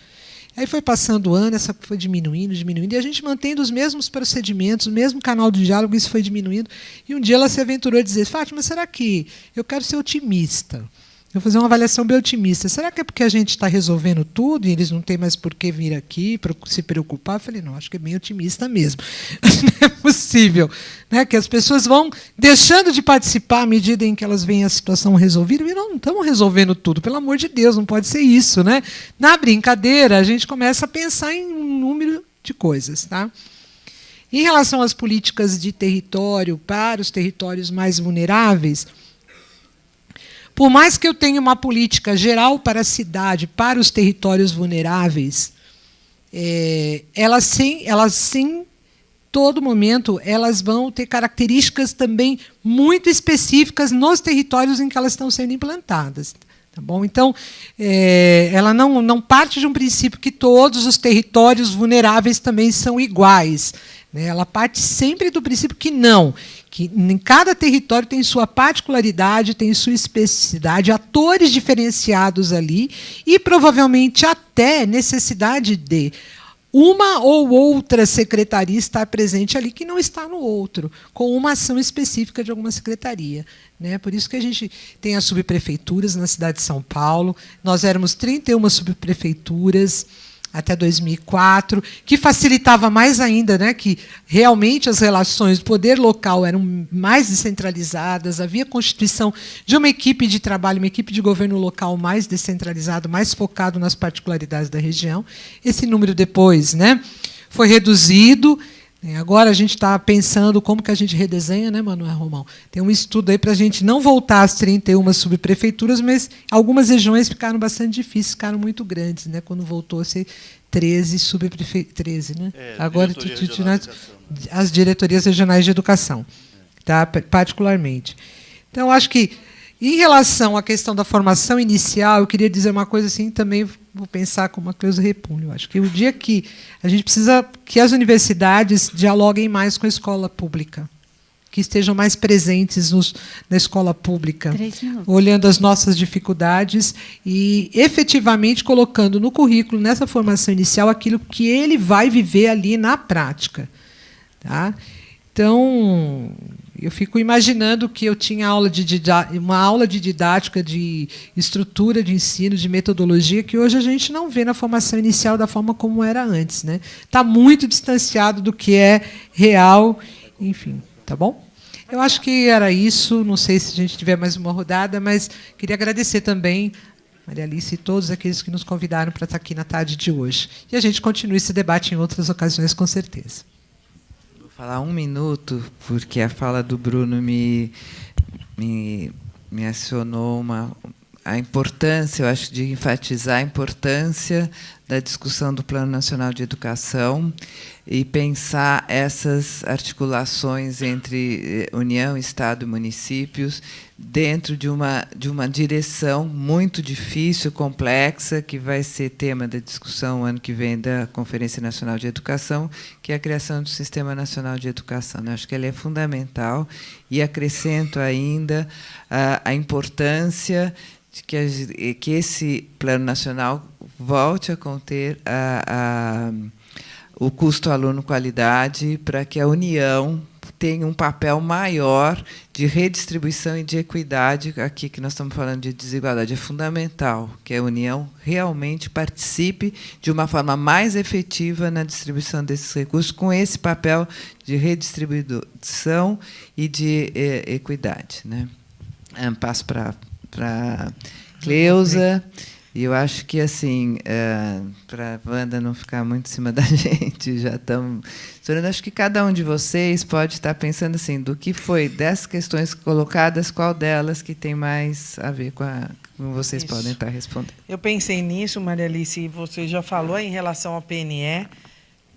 Aí foi passando o ano, essa foi diminuindo, e a gente mantendo os mesmos procedimentos, o mesmo canal de diálogo, isso foi diminuindo. E um dia ela se aventurou a dizer: Fátima, será que eu quero ser otimista? Eu vou fazer uma avaliação bem otimista. Será que é porque a gente está resolvendo tudo e eles não têm mais por que vir aqui para se preocupar? Eu falei, não, acho que é bem otimista mesmo. Não é possível, né, que as pessoas vão deixando de participar à medida em que elas veem a situação resolvida. E não estamos resolvendo tudo, pelo amor de Deus, não pode ser isso. Né? Na brincadeira, a gente começa a pensar em um número de coisas. Tá? Em relação às políticas de território para os territórios mais vulneráveis, por mais que eu tenha uma política geral para a cidade, para os territórios vulneráveis, elas sim, todo momento, elas vão ter características também muito específicas nos territórios em que elas estão sendo implantadas. Tá bom? Então, ela não parte de um princípio que todos os territórios vulneráveis também são iguais. Né? Ela parte sempre do princípio que não, que em cada território tem sua particularidade, tem sua especificidade, atores diferenciados ali e provavelmente até necessidade de uma ou outra secretaria estar presente ali que não está no outro, com uma ação específica de alguma secretaria. Né? Por isso que a gente tem as subprefeituras na cidade de São Paulo. Nós éramos 31 subprefeituras até 2004, que facilitava mais ainda, né, que realmente as relações do poder local eram mais descentralizadas, havia a constituição de uma equipe de trabalho, uma equipe de governo local mais descentralizado, mais focado nas particularidades da região. Esse número depois, né, foi reduzido. Agora a gente está pensando como que a gente redesenha, né, Manuel Romão? Tem um estudo aí para a gente não voltar às 31 subprefeituras, mas algumas regiões ficaram bastante difíceis, ficaram muito grandes, né, quando voltou a ser 13 subprefeituras. 13, né? Agora as diretorias regionais de educação, tá? Particularmente. Então, acho que, em relação à questão da formação inicial, eu queria dizer uma coisa assim, também vou pensar como a Cleusa Repúlio. Eu acho que o dia que a gente precisa que as universidades dialoguem mais com a escola pública, que estejam mais presentes na escola pública, olhando as nossas dificuldades e efetivamente colocando no currículo, nessa formação inicial, aquilo que ele vai viver ali na prática. Tá? Então, eu fico imaginando que eu tinha uma aula de didática, de estrutura de ensino, de metodologia, que hoje a gente não vê na formação inicial da forma como era antes. Né? Está muito distanciado do que é real, enfim. Tá bom? Eu acho que era isso. Não sei se a gente tiver mais uma rodada, mas queria agradecer também Maria Alice e todos aqueles que nos convidaram para estar aqui na tarde de hoje. E a gente continua esse debate em outras ocasiões, com certeza. Falar um minuto, porque a fala do Bruno me acionou a importância, eu acho, de enfatizar a importância da discussão do Plano Nacional de Educação e pensar essas articulações entre União, Estado e municípios dentro de uma direção muito difícil, complexa, que vai ser tema da discussão ano que vem da Conferência Nacional de Educação, que é a criação do Sistema Nacional de Educação. Eu acho que ela é fundamental e acrescento ainda a importância de que esse Plano Nacional volte a conter o custo aluno-qualidade para que a União tenha um papel maior de redistribuição e de equidade. Aqui que nós estamos falando de desigualdade, é fundamental que a União realmente participe de uma forma mais efetiva na distribuição desses recursos, com esse papel de redistribuição e de equidade. Né? Passo para Cleusa. E eu acho que, assim, para a Wanda não ficar muito em cima da gente, já estamos... Acho que cada um de vocês pode estar pensando assim, do que foi dessas questões colocadas, qual delas que tem mais a ver com vocês Isso. podem estar respondendo. Eu pensei nisso, Maria Alice, e você já falou em relação ao PNE,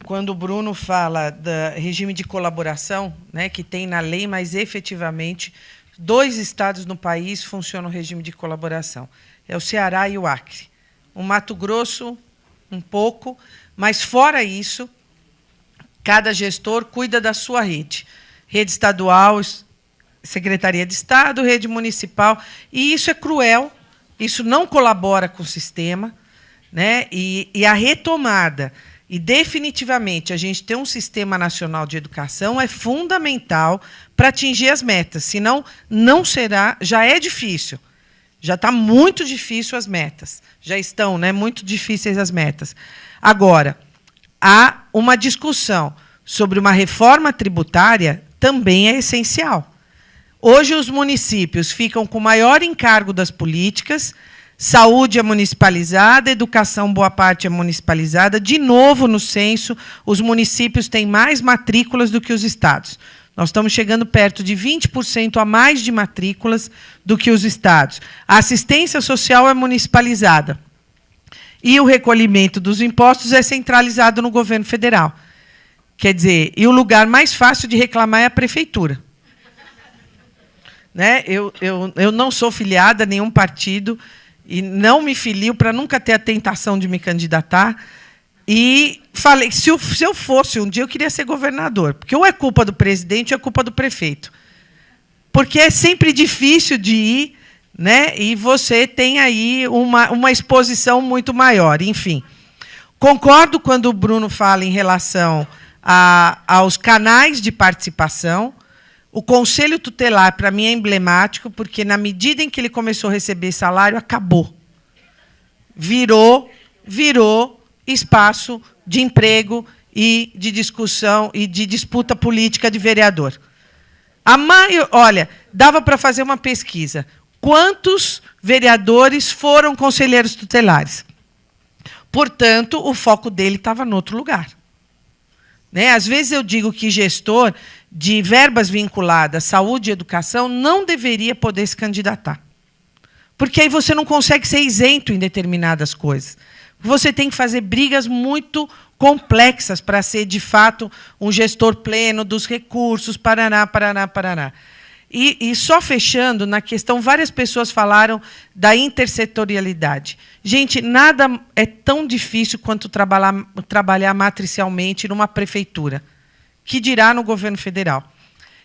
quando o Bruno fala do regime de colaboração, né, que tem na lei, mas efetivamente 2 estados no país funcionam o regime de colaboração. É o Ceará e o Acre. O Mato Grosso, um pouco, mas fora isso, cada gestor cuida da sua rede. Rede estadual, Secretaria de Estado, rede municipal, e isso é cruel, isso não colabora com o sistema, né? E a retomada, e definitivamente a gente ter um sistema nacional de educação é fundamental para atingir as metas, senão não será, já é difícil, já está muito difícil as metas, já estão, né, muito difíceis as metas. Agora, há uma discussão sobre uma reforma tributária também é essencial. Hoje, os municípios ficam com o maior encargo das políticas, saúde é municipalizada, educação, boa parte é municipalizada. De novo, no censo, os municípios têm mais matrículas do que os estados. Nós estamos chegando perto de 20% a mais de matrículas do que os estados. A assistência social é municipalizada. E o recolhimento dos impostos é centralizado no governo federal. Quer dizer, e o lugar mais fácil de reclamar é a prefeitura. Né? Eu não sou filiada a nenhum partido e não me filio para nunca ter a tentação de me candidatar. E falei, se eu fosse um dia, eu queria ser governador, porque ou é culpa do presidente ou é culpa do prefeito. Porque é sempre difícil de ir, né? E você tem aí uma exposição muito maior. Enfim, concordo quando o Bruno fala em relação aos canais de participação. O Conselho Tutelar, para mim, é emblemático, porque, na medida em que ele começou a receber salário, acabou. Virou espaço de emprego e de discussão e de disputa política de vereador. Olha, dava para fazer uma pesquisa. Quantos vereadores foram conselheiros tutelares? Portanto, o foco dele estava em outro lugar. Né? Às vezes eu digo que gestor de verbas vinculadas à saúde e educação não deveria poder se candidatar. Porque aí você não consegue ser isento em determinadas coisas. Você tem que fazer brigas muito complexas para ser, de fato, um gestor pleno dos recursos, paraná. E só fechando, na questão, várias pessoas falaram da intersetorialidade. Gente, nada é tão difícil quanto trabalhar matricialmente numa prefeitura, que dirá no governo federal.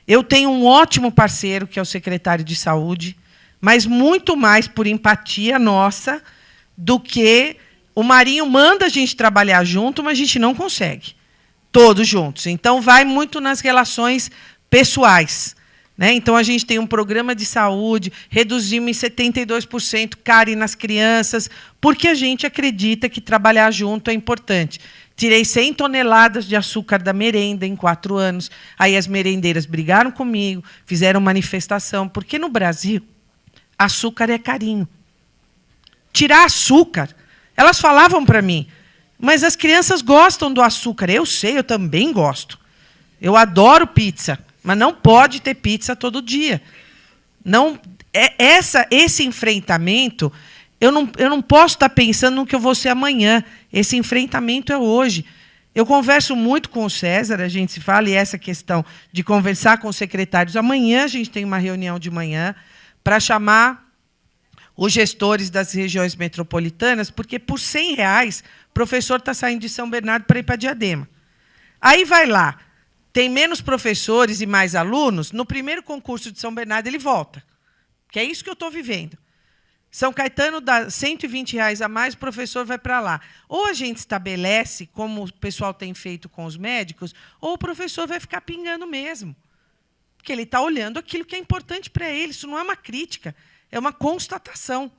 Eu tenho um ótimo parceiro, que é o secretário de Saúde, mas muito mais por empatia nossa do que o Marinho manda a gente trabalhar junto, mas a gente não consegue, todos juntos. Então, vai muito nas relações pessoais. Né? Então, a gente tem um programa de saúde, reduzimos em 72% cárie nas crianças, porque a gente acredita que trabalhar junto é importante. Tirei 100 toneladas de açúcar da merenda em 4 anos. Aí as merendeiras brigaram comigo, fizeram manifestação, porque no Brasil, açúcar é carinho. Tirar açúcar, elas falavam para mim, mas as crianças gostam do açúcar. Eu sei, eu também gosto. Eu adoro pizza. Mas não pode ter pizza todo dia. Não, esse enfrentamento, eu não posso estar pensando no que eu vou ser amanhã. Esse enfrentamento é hoje. Eu converso muito com o César, a gente se fala, e essa questão de conversar com os secretários. Amanhã a gente tem uma reunião de manhã para chamar os gestores das regiões metropolitanas, porque por R$100, o professor está saindo de São Bernardo para ir para Diadema. Aí vai lá. Tem menos professores e mais alunos, no primeiro concurso de São Bernardo ele volta. Que é isso que eu estou vivendo. São Caetano dá R$120 a mais, o professor vai para lá. Ou a gente estabelece, como o pessoal tem feito com os médicos, ou o professor vai ficar pingando mesmo. Porque ele está olhando aquilo que é importante para ele. Isso não é uma crítica, é uma constatação.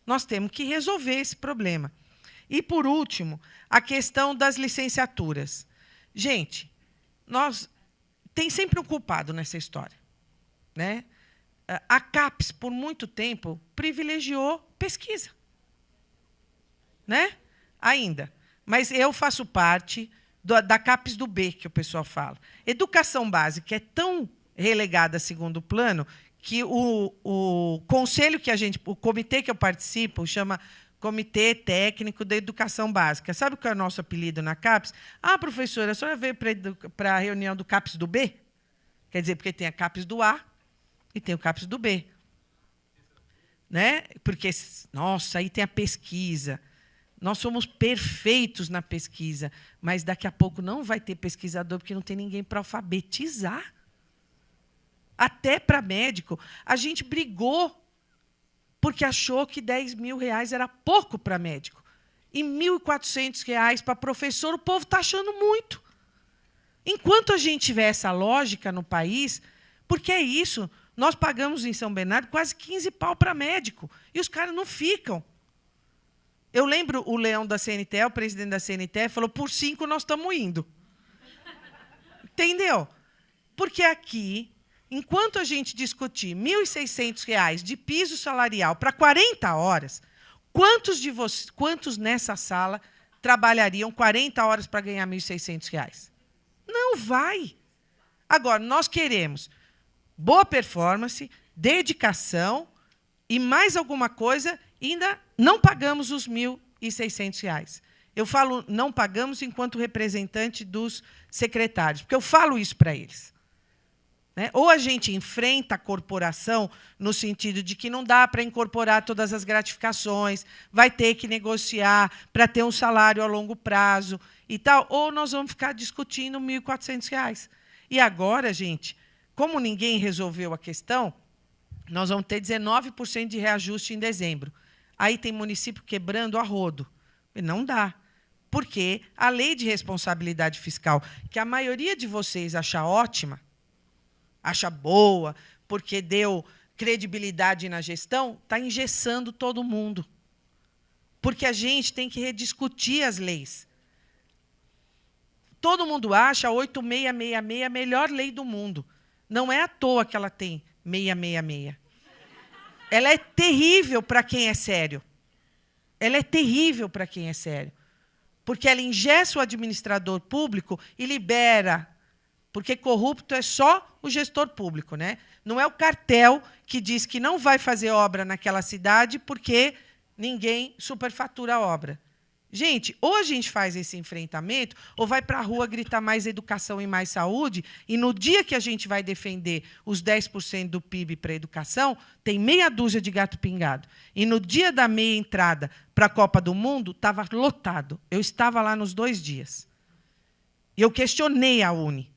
Nós temos que resolver esse problema. E, por último, a questão das licenciaturas. Gente, tem sempre um culpado nessa história. Né? A CAPES, por muito tempo, privilegiou pesquisa. Né? Ainda. Mas eu faço parte da CAPES do B, que o pessoal fala. Educação básica é tão relegada a segundo plano que o conselho que o comitê que eu participo chama Comitê Técnico da Educação Básica. Sabe qual é o nosso apelido na CAPES? Ah, professora, a senhora veio para a reunião do CAPES do B? Quer dizer, porque tem a CAPES do A e tem o CAPES do B. Né? Porque, nossa, aí tem a pesquisa. Nós somos perfeitos na pesquisa, mas daqui a pouco não vai ter pesquisador, porque não tem ninguém para alfabetizar. Até para médico. A gente brigou porque achou que R$10.000 era pouco para médico. E R$1.400 para professor, o povo está achando muito. Enquanto a gente tiver essa lógica no país, porque é isso, nós pagamos em São Bernardo quase 15 pau para médico, e os caras não ficam. Eu lembro o Leão da CNTE, o presidente da CNTE, falou, por 5 nós estamos indo. Entendeu? Porque aqui, enquanto a gente discutir R$1.600 de piso salarial para 40 horas, quantos nessa sala trabalhariam 40 horas para ganhar R$1.600? Não vai. Agora, nós queremos boa performance, dedicação e mais alguma coisa, e ainda não pagamos os R$1.600. Eu falo não pagamos enquanto representante dos secretários, porque eu falo isso para eles. Né? Ou a gente enfrenta a corporação no sentido de que não dá para incorporar todas as gratificações, vai ter que negociar para ter um salário a longo prazo e tal, ou nós vamos ficar discutindo R$1.400. E agora, gente, como ninguém resolveu a questão, nós vamos ter 19% de reajuste em dezembro. Aí tem município quebrando a rodo. Não dá. Porque a lei de responsabilidade fiscal, que a maioria de vocês acha ótima, acha boa, porque deu credibilidade na gestão, está engessando todo mundo. Porque a gente tem que rediscutir as leis. Todo mundo acha a 8666 a melhor lei do mundo. Não é à toa que ela tem 666. Ela é terrível para quem é sério. Ela é terrível para quem é sério. Porque ela engessa o administrador público e libera. Porque corrupto é só o gestor público, né? Não é o cartel que diz que não vai fazer obra naquela cidade porque ninguém superfatura a obra. Gente, ou a gente faz esse enfrentamento, ou vai para a rua gritar mais educação e mais saúde, e no dia que a gente vai defender os 10% do PIB para a educação, tem meia dúzia de gato pingado. E no dia da meia entrada para a Copa do Mundo, estava lotado. Eu estava lá nos 2 dias. E eu questionei a Uni.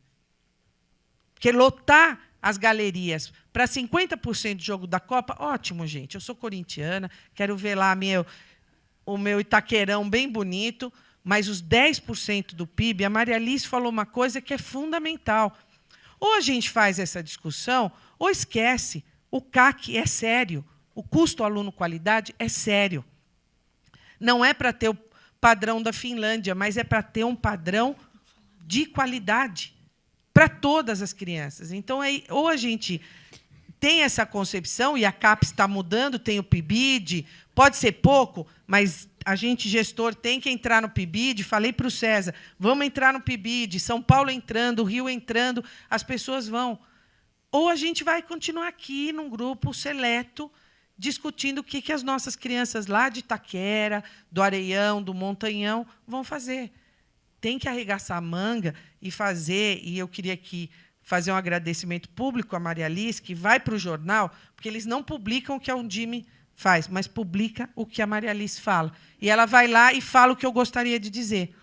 Porque lotar as galerias para 50% de jogo da Copa, ótimo, gente. Eu sou corintiana, quero ver lá o meu Itaquerão bem bonito, mas os 10% do PIB, a Maria Alice falou uma coisa que é fundamental. Ou a gente faz essa discussão, ou esquece. O CAC é sério. O custo aluno-qualidade é sério. Não é para ter o padrão da Finlândia, mas é para ter um padrão de qualidade para todas as crianças. Então, ou a gente tem essa concepção, e a CAPES está mudando, tem o PIBID, pode ser pouco, mas a gente, gestor, tem que entrar no PIBID. Falei para o César, vamos entrar no PIBID, São Paulo entrando, Rio entrando, as pessoas vão. Ou a gente vai continuar aqui, num grupo seleto, discutindo o que as nossas crianças lá de Itaquera, do Areião, do Montanhão, vão fazer. Tem que arregaçar a manga e fazer, e eu queria aqui fazer um agradecimento público à Maria Alice, que vai para o jornal, porque eles não publicam o que a Undime faz, mas publica o que a Maria Alice fala. E ela vai lá e fala o que eu gostaria de dizer.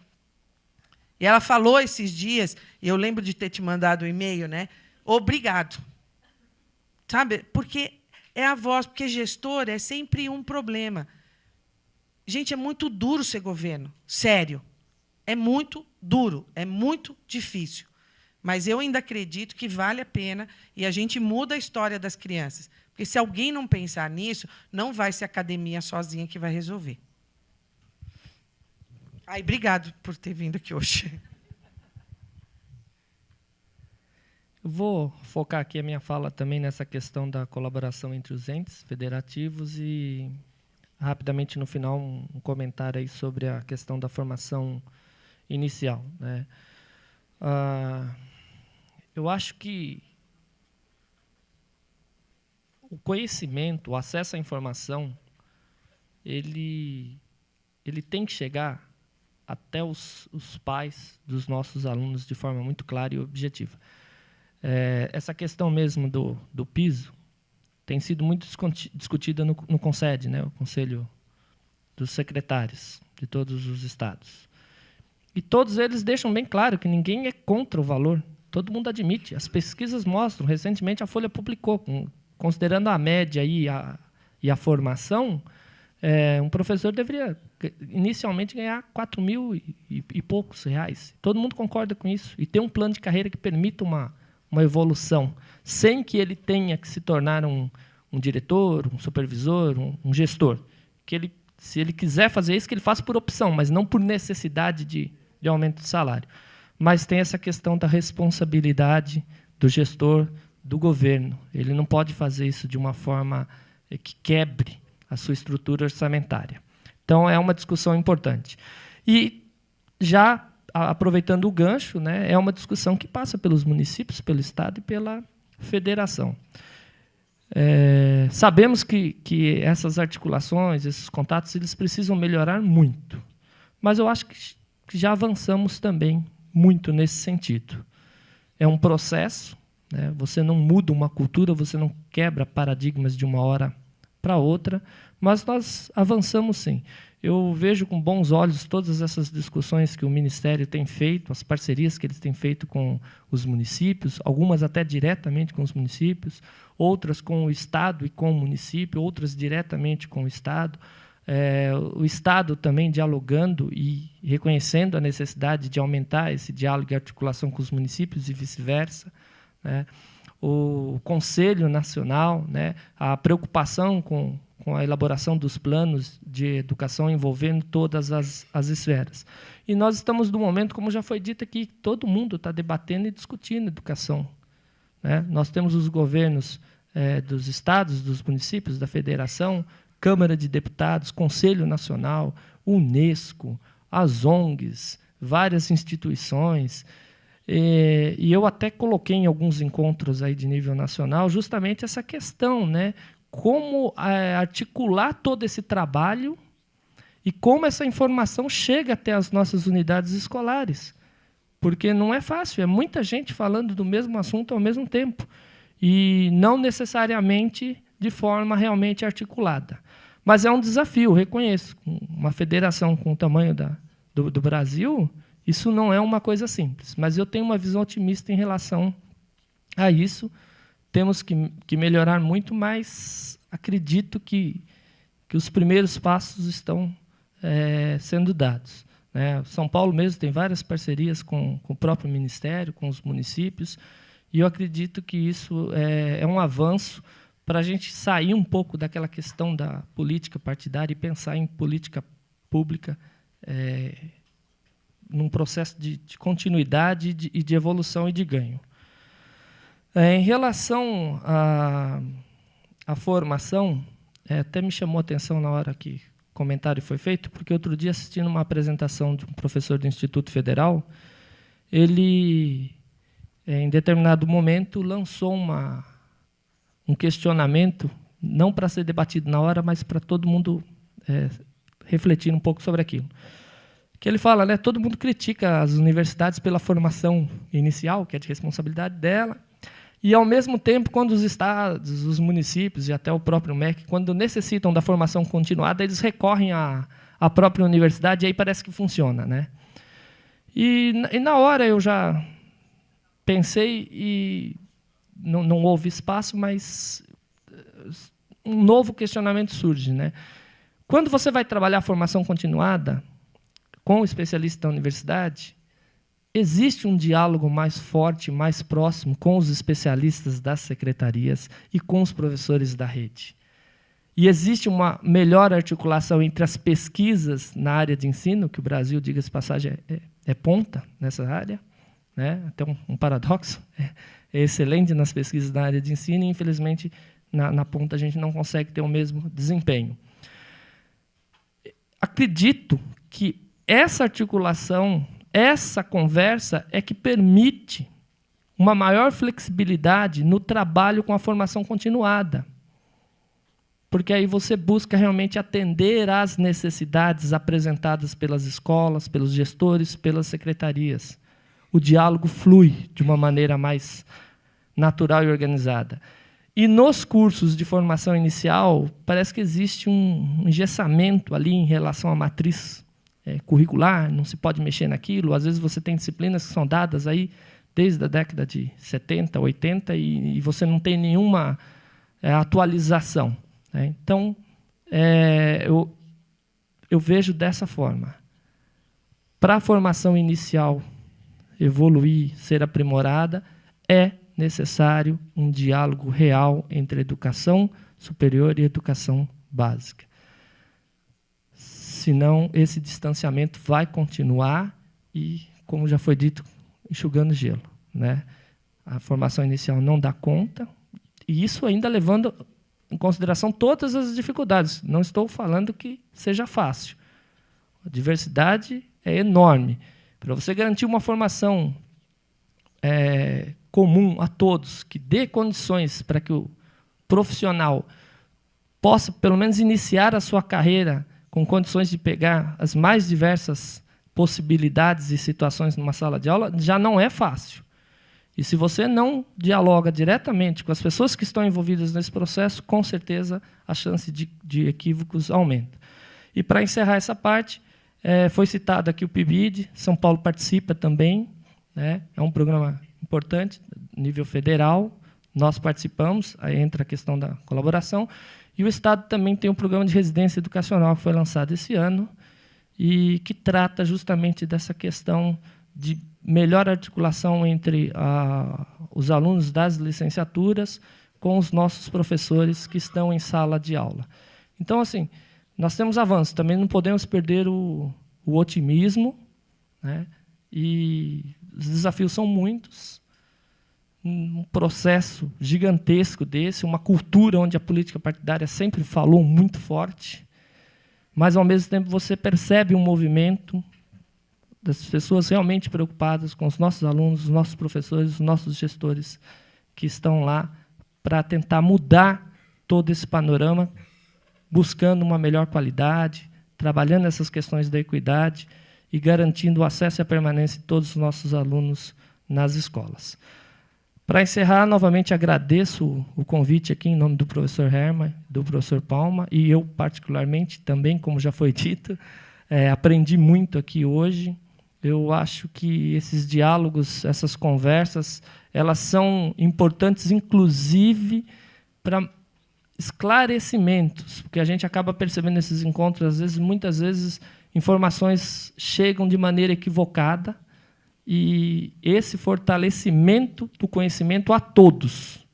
E ela falou esses dias, e eu lembro de ter te mandado um e-mail, né? Obrigado. Sabe? Porque é a voz, porque gestor é sempre um problema. Gente, é muito duro ser governo, sério. É muito duro, é muito difícil. Mas eu ainda acredito que vale a pena e a gente muda a história das crianças. Porque, se alguém não pensar nisso, não vai ser a academia sozinha que vai resolver. Ai, obrigado por ter vindo aqui hoje. Eu vou focar aqui a minha fala também nessa questão da colaboração entre os entes federativos e, rapidamente, no final, um comentário aí sobre a questão da formação inicial, né? Eu acho que o conhecimento, o acesso à informação, ele tem que chegar até os pais dos nossos alunos de forma muito clara e objetiva. Essa questão mesmo do piso tem sido muito discutida no CONSED, né, o Conselho dos Secretários de todos os estados. E todos eles deixam bem claro que ninguém é contra o valor. Todo mundo admite. As pesquisas mostram, recentemente a Folha publicou, considerando a média e a formação, um professor deveria inicialmente ganhar 4 mil e poucos reais. Todo mundo concorda com isso. E ter um plano de carreira que permita uma evolução, sem que ele tenha que se tornar um diretor, um supervisor, um gestor. Que se ele quiser fazer isso, que ele faça por opção, mas não por necessidade de aumento de salário. Mas tem essa questão da responsabilidade do gestor, do governo. Ele não pode fazer isso de uma forma que quebre a sua estrutura orçamentária. Então, é uma discussão importante. E, já aproveitando o gancho, né, é uma discussão que passa pelos municípios, pelo Estado e pela federação. Sabemos que essas articulações, esses contatos, eles precisam melhorar muito. Mas eu acho que já avançamos também muito nesse sentido. É um processo, né? Você não muda uma cultura, você não quebra paradigmas de uma hora para outra, mas nós avançamos sim. Eu vejo com bons olhos todas essas discussões que o Ministério tem feito, as parcerias que eles têm feito com os municípios, algumas até diretamente com os municípios, outras com o Estado e com o município, outras diretamente com o Estado. O Estado também dialogando e reconhecendo a necessidade de aumentar esse diálogo e articulação com os municípios e vice-versa, né? O Conselho Nacional, né? A preocupação com a elaboração dos planos de educação envolvendo todas as esferas. E nós estamos num momento, como já foi dito aqui, que todo mundo está debatendo e discutindo educação, né? Nós temos os governos dos estados, dos municípios, da federação, Câmara de Deputados, Conselho Nacional, Unesco, as ONGs, várias instituições. E eu até coloquei em alguns encontros aí de nível nacional justamente essa questão, né? Como articular todo esse trabalho e como essa informação chega até as nossas unidades escolares. Porque não é fácil, é muita gente falando do mesmo assunto ao mesmo tempo. E não necessariamente de forma realmente articulada. Mas é um desafio, reconheço. Uma federação com o tamanho do Brasil, isso não é uma coisa simples. Mas eu tenho uma visão otimista em relação a isso. Temos que melhorar muito, mas acredito que os primeiros passos estão sendo dados, né? São Paulo mesmo tem várias parcerias com o próprio Ministério, com os municípios, e eu acredito que isso é um avanço para a gente sair um pouco daquela questão da política partidária e pensar em política pública num processo de continuidade e de evolução e de ganho. Em relação à formação, até me chamou a atenção na hora que o comentário foi feito, porque outro dia, assistindo uma apresentação de um professor do Instituto Federal, ele, em determinado momento, lançou um questionamento, não para ser debatido na hora, mas para todo mundo refletir um pouco sobre aquilo. Que ele fala, né, todo mundo critica as universidades pela formação inicial, que é de responsabilidade dela, e, ao mesmo tempo, quando os estados, os municípios e até o próprio MEC, quando necessitam da formação continuada, eles recorrem à própria universidade, e aí parece que funciona, né? E na hora eu já pensei e não houve espaço, mas um novo questionamento surge, né? Quando você vai trabalhar a formação continuada com o especialista da universidade, existe um diálogo mais forte, mais próximo com os especialistas das secretarias e com os professores da rede. E existe uma melhor articulação entre as pesquisas na área de ensino, que o Brasil, diga-se de passagem, é ponta nessa área, né? Até um paradoxo, é excelente nas pesquisas na área de ensino e, infelizmente, na ponta a gente não consegue ter o mesmo desempenho. Acredito que essa articulação, essa conversa é que permite uma maior flexibilidade no trabalho com a formação continuada. porque aí você busca realmente atender às necessidades apresentadas pelas escolas, pelos gestores, pelas secretarias. O diálogo flui de uma maneira mais natural e organizada. E nos cursos de formação inicial, parece que existe um engessamento ali em relação à matriz curricular, não se pode mexer naquilo. Às vezes você tem disciplinas que são dadas aí desde a década de 70, 80, e você não tem nenhuma atualização. Né? Então, eu vejo dessa forma. Para a formação inicial evoluir, ser aprimorada, é necessário um diálogo real entre a educação superior e a educação básica. Senão, esse distanciamento vai continuar e, como já foi dito, enxugando gelo. Né? A formação inicial não dá conta, e isso ainda levando em consideração todas as dificuldades. Não estou falando que seja fácil. A diversidade é enorme. Para você garantir uma formação comum a todos, que dê condições para que o profissional possa, pelo menos, iniciar a sua carreira com condições de pegar as mais diversas possibilidades e situações numa sala de aula, já não é fácil. E se você não dialoga diretamente com as pessoas que estão envolvidas nesse processo, com certeza a chance de equívocos aumenta. E, para encerrar essa parte, foi citado aqui o PIBID, São Paulo participa também, né? É um programa importante, nível federal, nós participamos, aí entra a questão da colaboração, e o Estado também tem um programa de residência educacional que foi lançado esse ano, e que trata justamente dessa questão de melhor articulação entre os alunos das licenciaturas com os nossos professores que estão em sala de aula. Então, assim, nós temos avanços, também não podemos perder o otimismo, né? E os desafios são muitos. Um processo gigantesco desse, uma cultura onde a política partidária sempre falou muito forte, mas, ao mesmo tempo, você percebe um movimento das pessoas realmente preocupadas com os nossos alunos, os nossos professores, os nossos gestores que estão lá para tentar mudar todo esse panorama, buscando uma melhor qualidade, trabalhando essas questões da equidade e garantindo o acesso e a permanência de todos os nossos alunos nas escolas. Para encerrar, novamente agradeço o convite aqui em nome do professor Herman, do professor Palma, e eu, particularmente, também, como já foi dito, aprendi muito aqui hoje. Eu acho que esses diálogos, essas conversas, elas são importantes, inclusive, para esclarecimentos, porque a gente acaba percebendo nesses encontros, às vezes, muitas vezes, informações chegam de maneira equivocada, e esse fortalecimento do conhecimento a todos,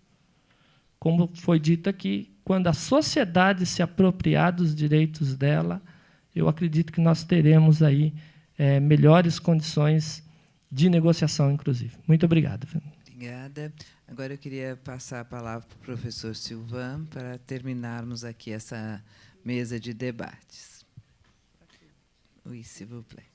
como foi dito aqui, quando a sociedade se apropriar dos direitos dela, eu acredito que nós teremos aí melhores condições de negociação, inclusive. Muito obrigado. Obrigada. Agora eu queria passar a palavra para o professor Silvan para terminarmos aqui essa mesa de debates. Oui, s'il vous plaît.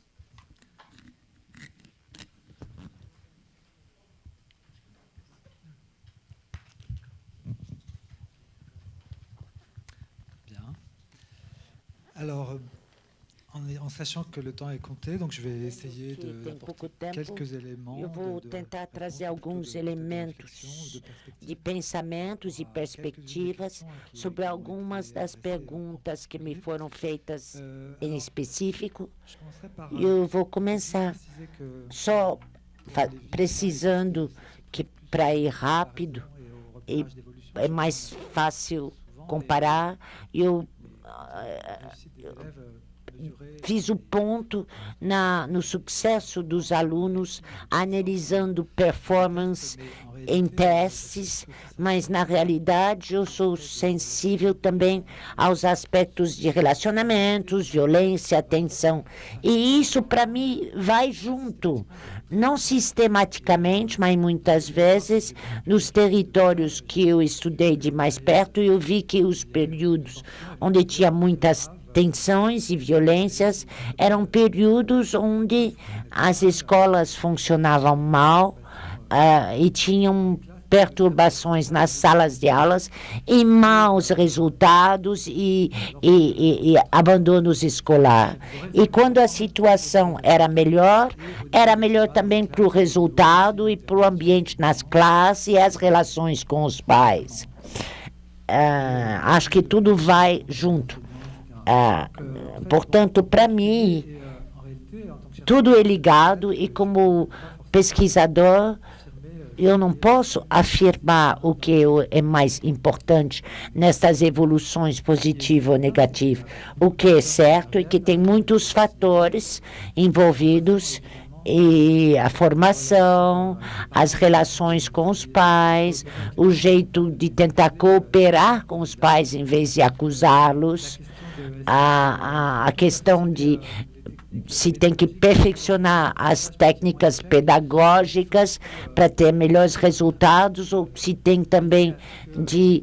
Alors, en sachant que le temps est compté, donc je vais essayer d'apporter quelques éléments. Eu vou tentar trazer alguns elementos de pensamentos e perspectivas sobre algumas das perguntas que me foram feitas em específico. Eu vou começar só precisando que, para ir rápido, é mais fácil comparar. Eu fiz o ponto no sucesso dos alunos, analisando performance em testes, mas, na realidade, eu sou sensível também aos aspectos de relacionamentos, violência, atenção. E isso, para mim, vai junto. Não sistematicamente, mas muitas vezes, nos territórios que eu estudei de mais perto, eu vi que os períodos onde tinha muitas tensões e violências eram períodos onde as escolas funcionavam mal e tinham perturbações nas salas de aulas e maus resultados e abandonos escolar. E quando a situação era melhor também para o resultado e para o ambiente nas classes e as relações com os pais. Acho que tudo vai junto. Portanto, para mim, tudo é ligado e como pesquisador, eu não posso afirmar o que é mais importante nestas evoluções positivas ou negativas. O que é certo é que tem muitos fatores envolvidos e a formação, as relações com os pais, o jeito de tentar cooperar com os pais em vez de acusá-los, a questão de se tem que perfeccionar as técnicas pedagógicas para ter melhores resultados ou se tem também de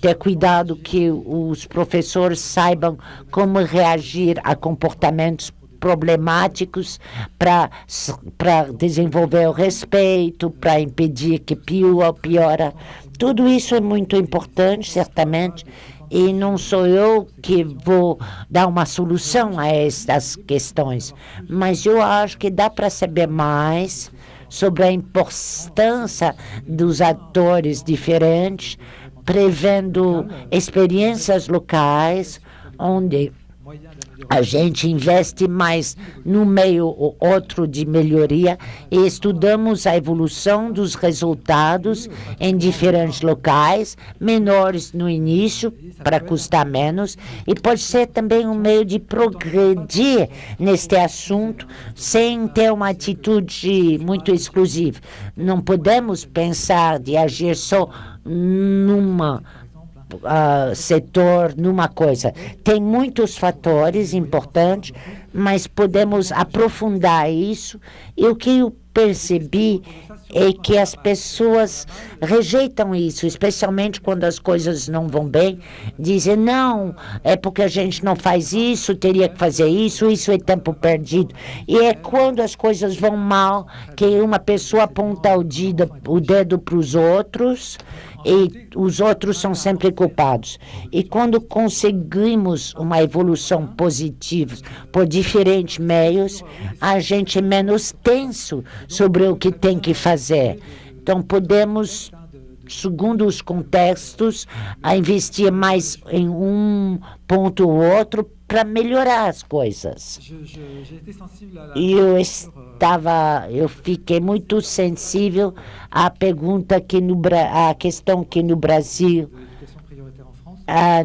ter cuidado que os professores saibam como reagir a comportamentos problemáticos para desenvolver o respeito, para impedir que piora. Tudo isso é muito importante, certamente, e não sou eu que vou dar uma solução a estas questões, mas eu acho que dá para saber mais sobre a importância dos atores diferentes, prevendo experiências locais, onde a gente investe mais no meio ou outro de melhoria e estudamos a evolução dos resultados em diferentes locais, menores no início, para custar menos, e pode ser também um meio de progredir neste assunto sem ter uma atitude muito exclusiva. Não podemos pensar de agir só numa setor, numa coisa. Tem muitos fatores importantes, mas podemos aprofundar isso. E o que eu percebi é que as pessoas rejeitam isso, especialmente quando as coisas não vão bem, dizem, não, é porque a gente não faz isso, teria que fazer isso é tempo perdido. E é quando as coisas vão mal que uma pessoa aponta o dedo para os outros e os outros são sempre culpados. E quando conseguimos uma evolução positiva por diferentes meios, a gente é menos tenso sobre o que tem que fazer. Então, podemos, segundo os contextos, investir mais em um ponto ou outro para melhorar as coisas. E eu fiquei muito sensível à pergunta à questão que no Brasil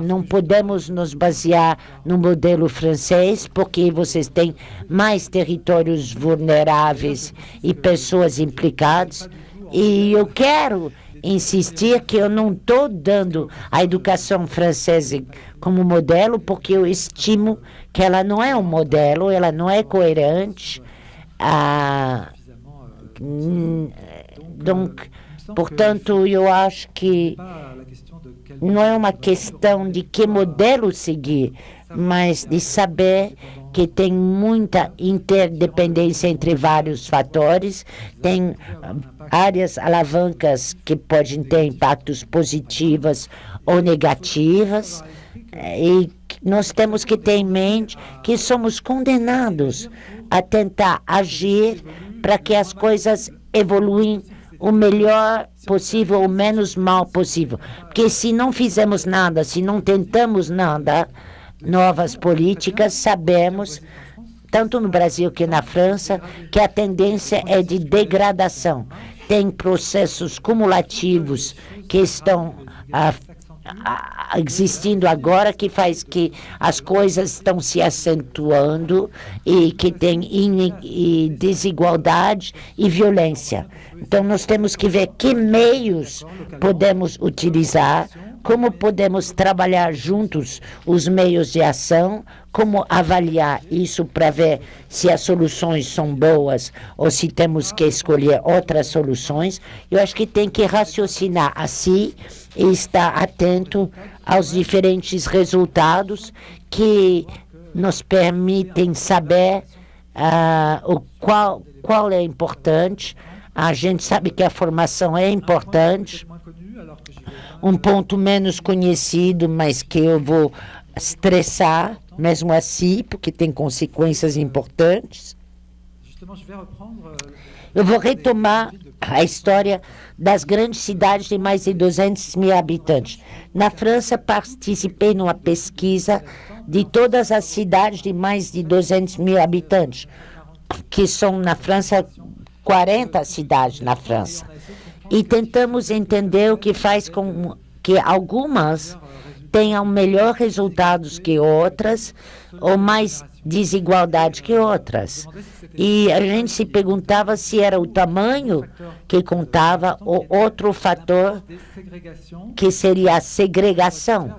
não podemos nos basear no modelo francês, porque vocês têm mais territórios vulneráveis e pessoas implicadas. E eu quero insistir que eu não estou dando a educação francesa como modelo, porque eu estimo que ela não é um modelo, ela não é coerente. Portanto, eu acho que não é uma questão de que modelo seguir, mas de saber que tem muita interdependência entre vários fatores, tem áreas alavancas que podem ter impactos positivos ou negativos, e nós temos que ter em mente que somos condenados a tentar agir para que as coisas evoluem o melhor possível, o menos mal possível. Porque se não fizermos nada, se não tentamos nada, novas políticas, sabemos, tanto no Brasil que na França, que a tendência é de degradação. Tem processos cumulativos que estão existindo agora, que faz que as coisas estão se acentuando e que tem desigualdade e violência. Então, nós temos que ver que meios podemos utilizar, como podemos trabalhar juntos os meios de ação, como avaliar isso para ver se as soluções são boas ou se temos que escolher outras soluções. Eu acho que tem que raciocinar assim e estar atento aos diferentes resultados nos permitem saber qual é importante. A gente sabe que a formação é importante. Um ponto menos conhecido, mas que eu vou estressar, mesmo assim, porque tem consequências importantes. Eu vou retomar a história das grandes cidades de mais de 200 mil habitantes. Na França, participei numa pesquisa de todas as cidades de mais de 200 mil habitantes, que são, na França, 40 cidades na França. E tentamos entender o que faz com que algumas tenham melhores resultados que outras, ou mais desigualdade que outras. E a gente se perguntava se era o tamanho que contava ou outro fator que seria a segregação,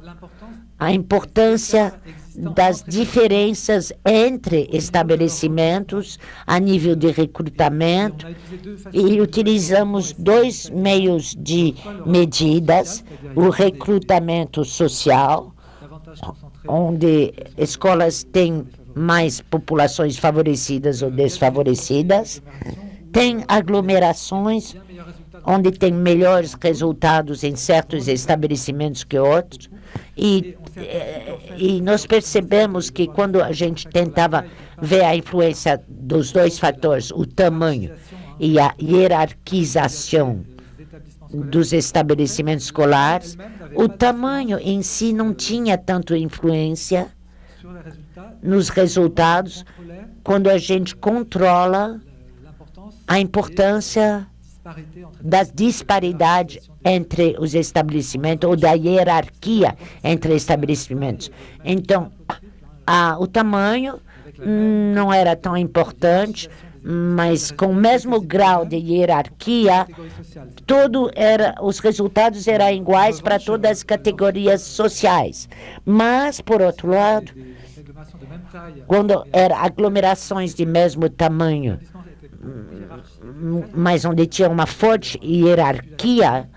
a importância das diferenças entre estabelecimentos a nível de recrutamento, e utilizamos 2 meios de medidas: o recrutamento social, onde escolas têm mais populações favorecidas ou desfavorecidas, tem aglomerações onde tem melhores resultados em certos estabelecimentos que outros, e nós percebemos que quando a gente tentava ver a influência dos 2 fatores, o tamanho e a hierarquização dos estabelecimentos escolares, o tamanho em si não tinha tanto influência nos resultados quando a gente controla a importância da disparidade entre os estabelecimentos ou da hierarquia entre estabelecimentos. Então, o tamanho não era tão importante, mas com o mesmo grau de hierarquia, os resultados eram iguais para todas as categorias sociais. Mas, por outro lado, quando eram aglomerações de mesmo tamanho, mas onde tinha uma forte hierarquia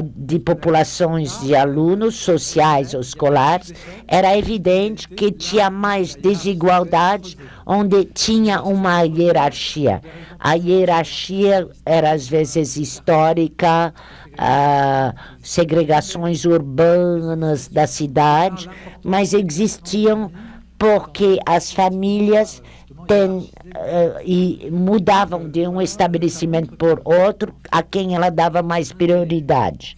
de populações de alunos sociais ou escolares, era evidente que tinha mais desigualdade onde tinha uma hierarquia. A hierarquia era, às vezes, histórica, segregações urbanas da cidade, mas existiam porque as famílias e mudavam de um estabelecimento por outro a quem ela dava mais prioridade.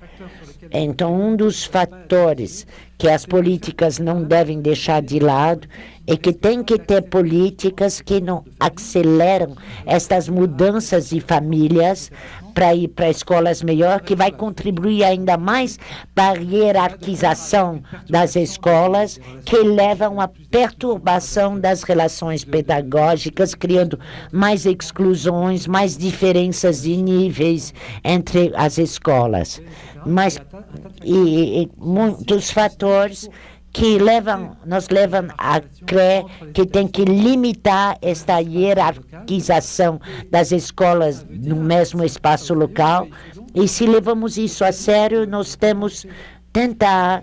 Então, um dos fatores que as políticas não devem deixar de lado é que tem que ter políticas que não aceleram estas mudanças de famílias para ir para escolas melhores, que vai contribuir ainda mais para a hierarquização das escolas, que levam à perturbação das relações pedagógicas, criando mais exclusões, mais diferenças de níveis entre as escolas. Mas e muitos fatores que nos levam a crer que tem que limitar esta hierarquização das escolas no mesmo espaço local. E se levamos isso a sério, nós temos que tentar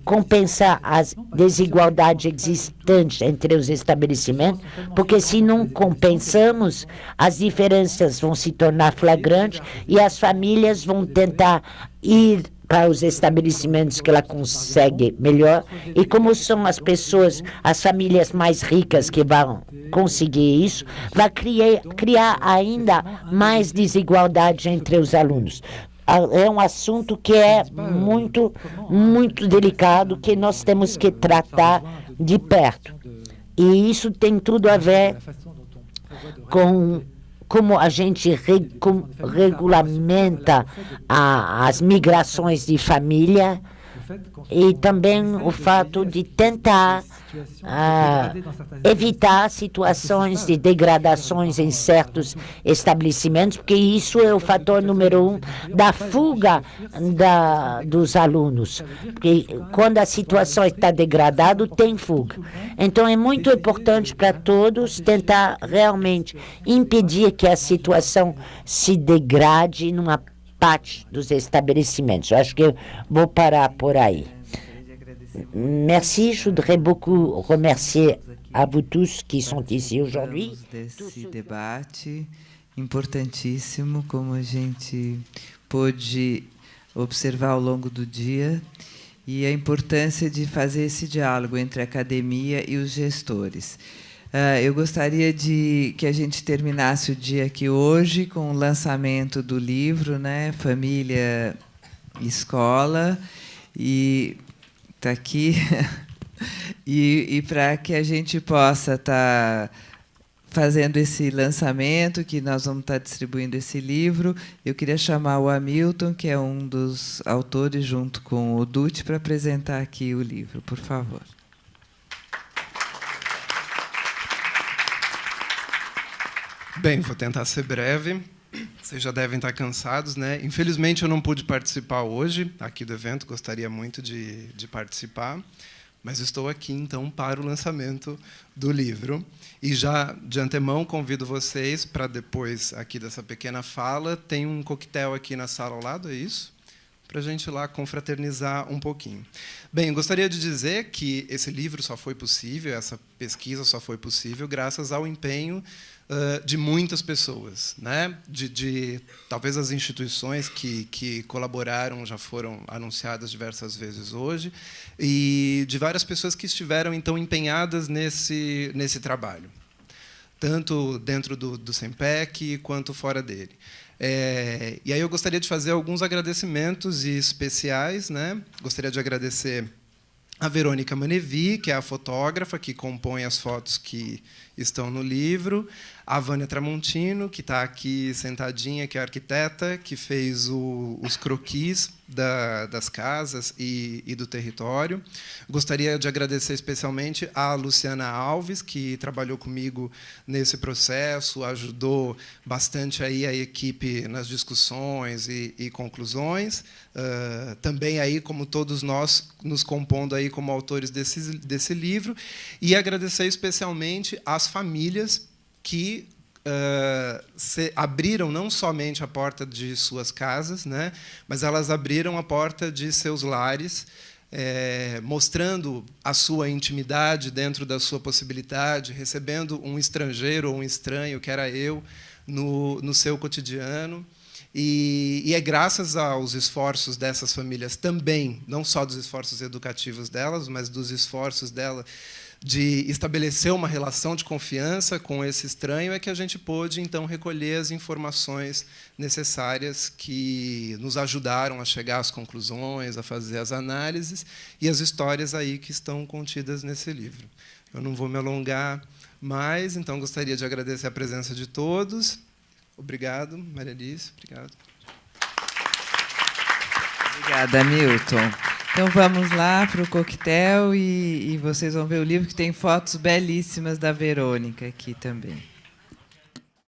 compensar as desigualdades existentes entre os estabelecimentos, porque se não compensamos, as diferenças vão se tornar flagrantes e as famílias vão tentar ir para os estabelecimentos que ela consegue melhor, e como são as pessoas, as famílias mais ricas que vão conseguir isso, vai criar ainda mais desigualdade entre os alunos. É um assunto que é muito, muito delicado, que nós temos que tratar de perto. E isso tem tudo a ver com como a gente regulamenta as migrações de família, e também o fato de tentar evitar situações de degradações em certos estabelecimentos, porque isso é o fator número 1 da fuga dos alunos. Porque quando a situação está degradada, tem fuga. Então, é muito importante para todos tentar realmente impedir que a situação se degrade numa parte dos estabelecimentos. Eu acho que eu vou parar por aí. Merci, je voudrais beaucoup remercier à vous tous qui sont ici aujourd'hui. Desse debate, importantíssimo, como a gente pôde observar ao longo do dia, e a importância de fazer esse diálogo entre a academia e os gestores. Eu gostaria que a gente terminasse o dia aqui hoje com o lançamento do livro, né, Família e Escola, e está aqui, e para que a gente possa estar fazendo esse lançamento, que nós vamos estar distribuindo esse livro, eu queria chamar o Hamilton, que é um dos autores, junto com o Dutti, para apresentar aqui o livro, por favor. Bem, vou tentar ser breve. Vocês já devem estar cansados, né? Infelizmente, eu não pude participar hoje aqui do evento, gostaria muito de participar, mas estou aqui, então, para o lançamento do livro. E já, de antemão, convido vocês para depois, aqui dessa pequena fala, tem um coquetel aqui na sala ao lado, é isso? Para a gente ir lá confraternizar um pouquinho. Bem, gostaria de dizer que esse livro só foi possível, essa pesquisa só foi possível graças ao empenho de muitas pessoas, né? Talvez as instituições que colaboraram já foram anunciadas diversas vezes hoje, e de várias pessoas que estiveram, então, empenhadas nesse trabalho, tanto dentro do SEMPEC quanto fora dele. E aí eu gostaria de fazer alguns agradecimentos especiais, né? Gostaria de agradecer a Verônica Manevi, que é a fotógrafa que compõe as fotos que estão no livro, a Vânia Tramontino, que está aqui sentadinha, que é a arquiteta, que fez os croquis das casas e do território. Gostaria de agradecer especialmente a Luciana Alves, que trabalhou comigo nesse processo, ajudou bastante aí a equipe nas discussões e conclusões. Também aí, como todos nós, nos compondo aí como autores desse livro, e agradecer especialmente às famílias que abriram não somente a porta de suas casas, né, mas elas abriram a porta de seus lares, mostrando a sua intimidade dentro da sua possibilidade, recebendo um estrangeiro ou um estranho, que era eu, no seu cotidiano. E é graças aos esforços dessas famílias também, não só dos esforços educativos delas, mas dos esforços dela de estabelecer uma relação de confiança com esse estranho, é que a gente pôde, então, recolher as informações necessárias que nos ajudaram a chegar às conclusões, a fazer as análises e as histórias aí que estão contidas nesse livro. Eu não vou me alongar mais, então gostaria de agradecer a presença de todos. Obrigado, Maria Alice. Obrigado. Obrigada, Milton. Então, vamos lá para o coquetel e vocês vão ver o livro, que tem fotos belíssimas da Verônica aqui também.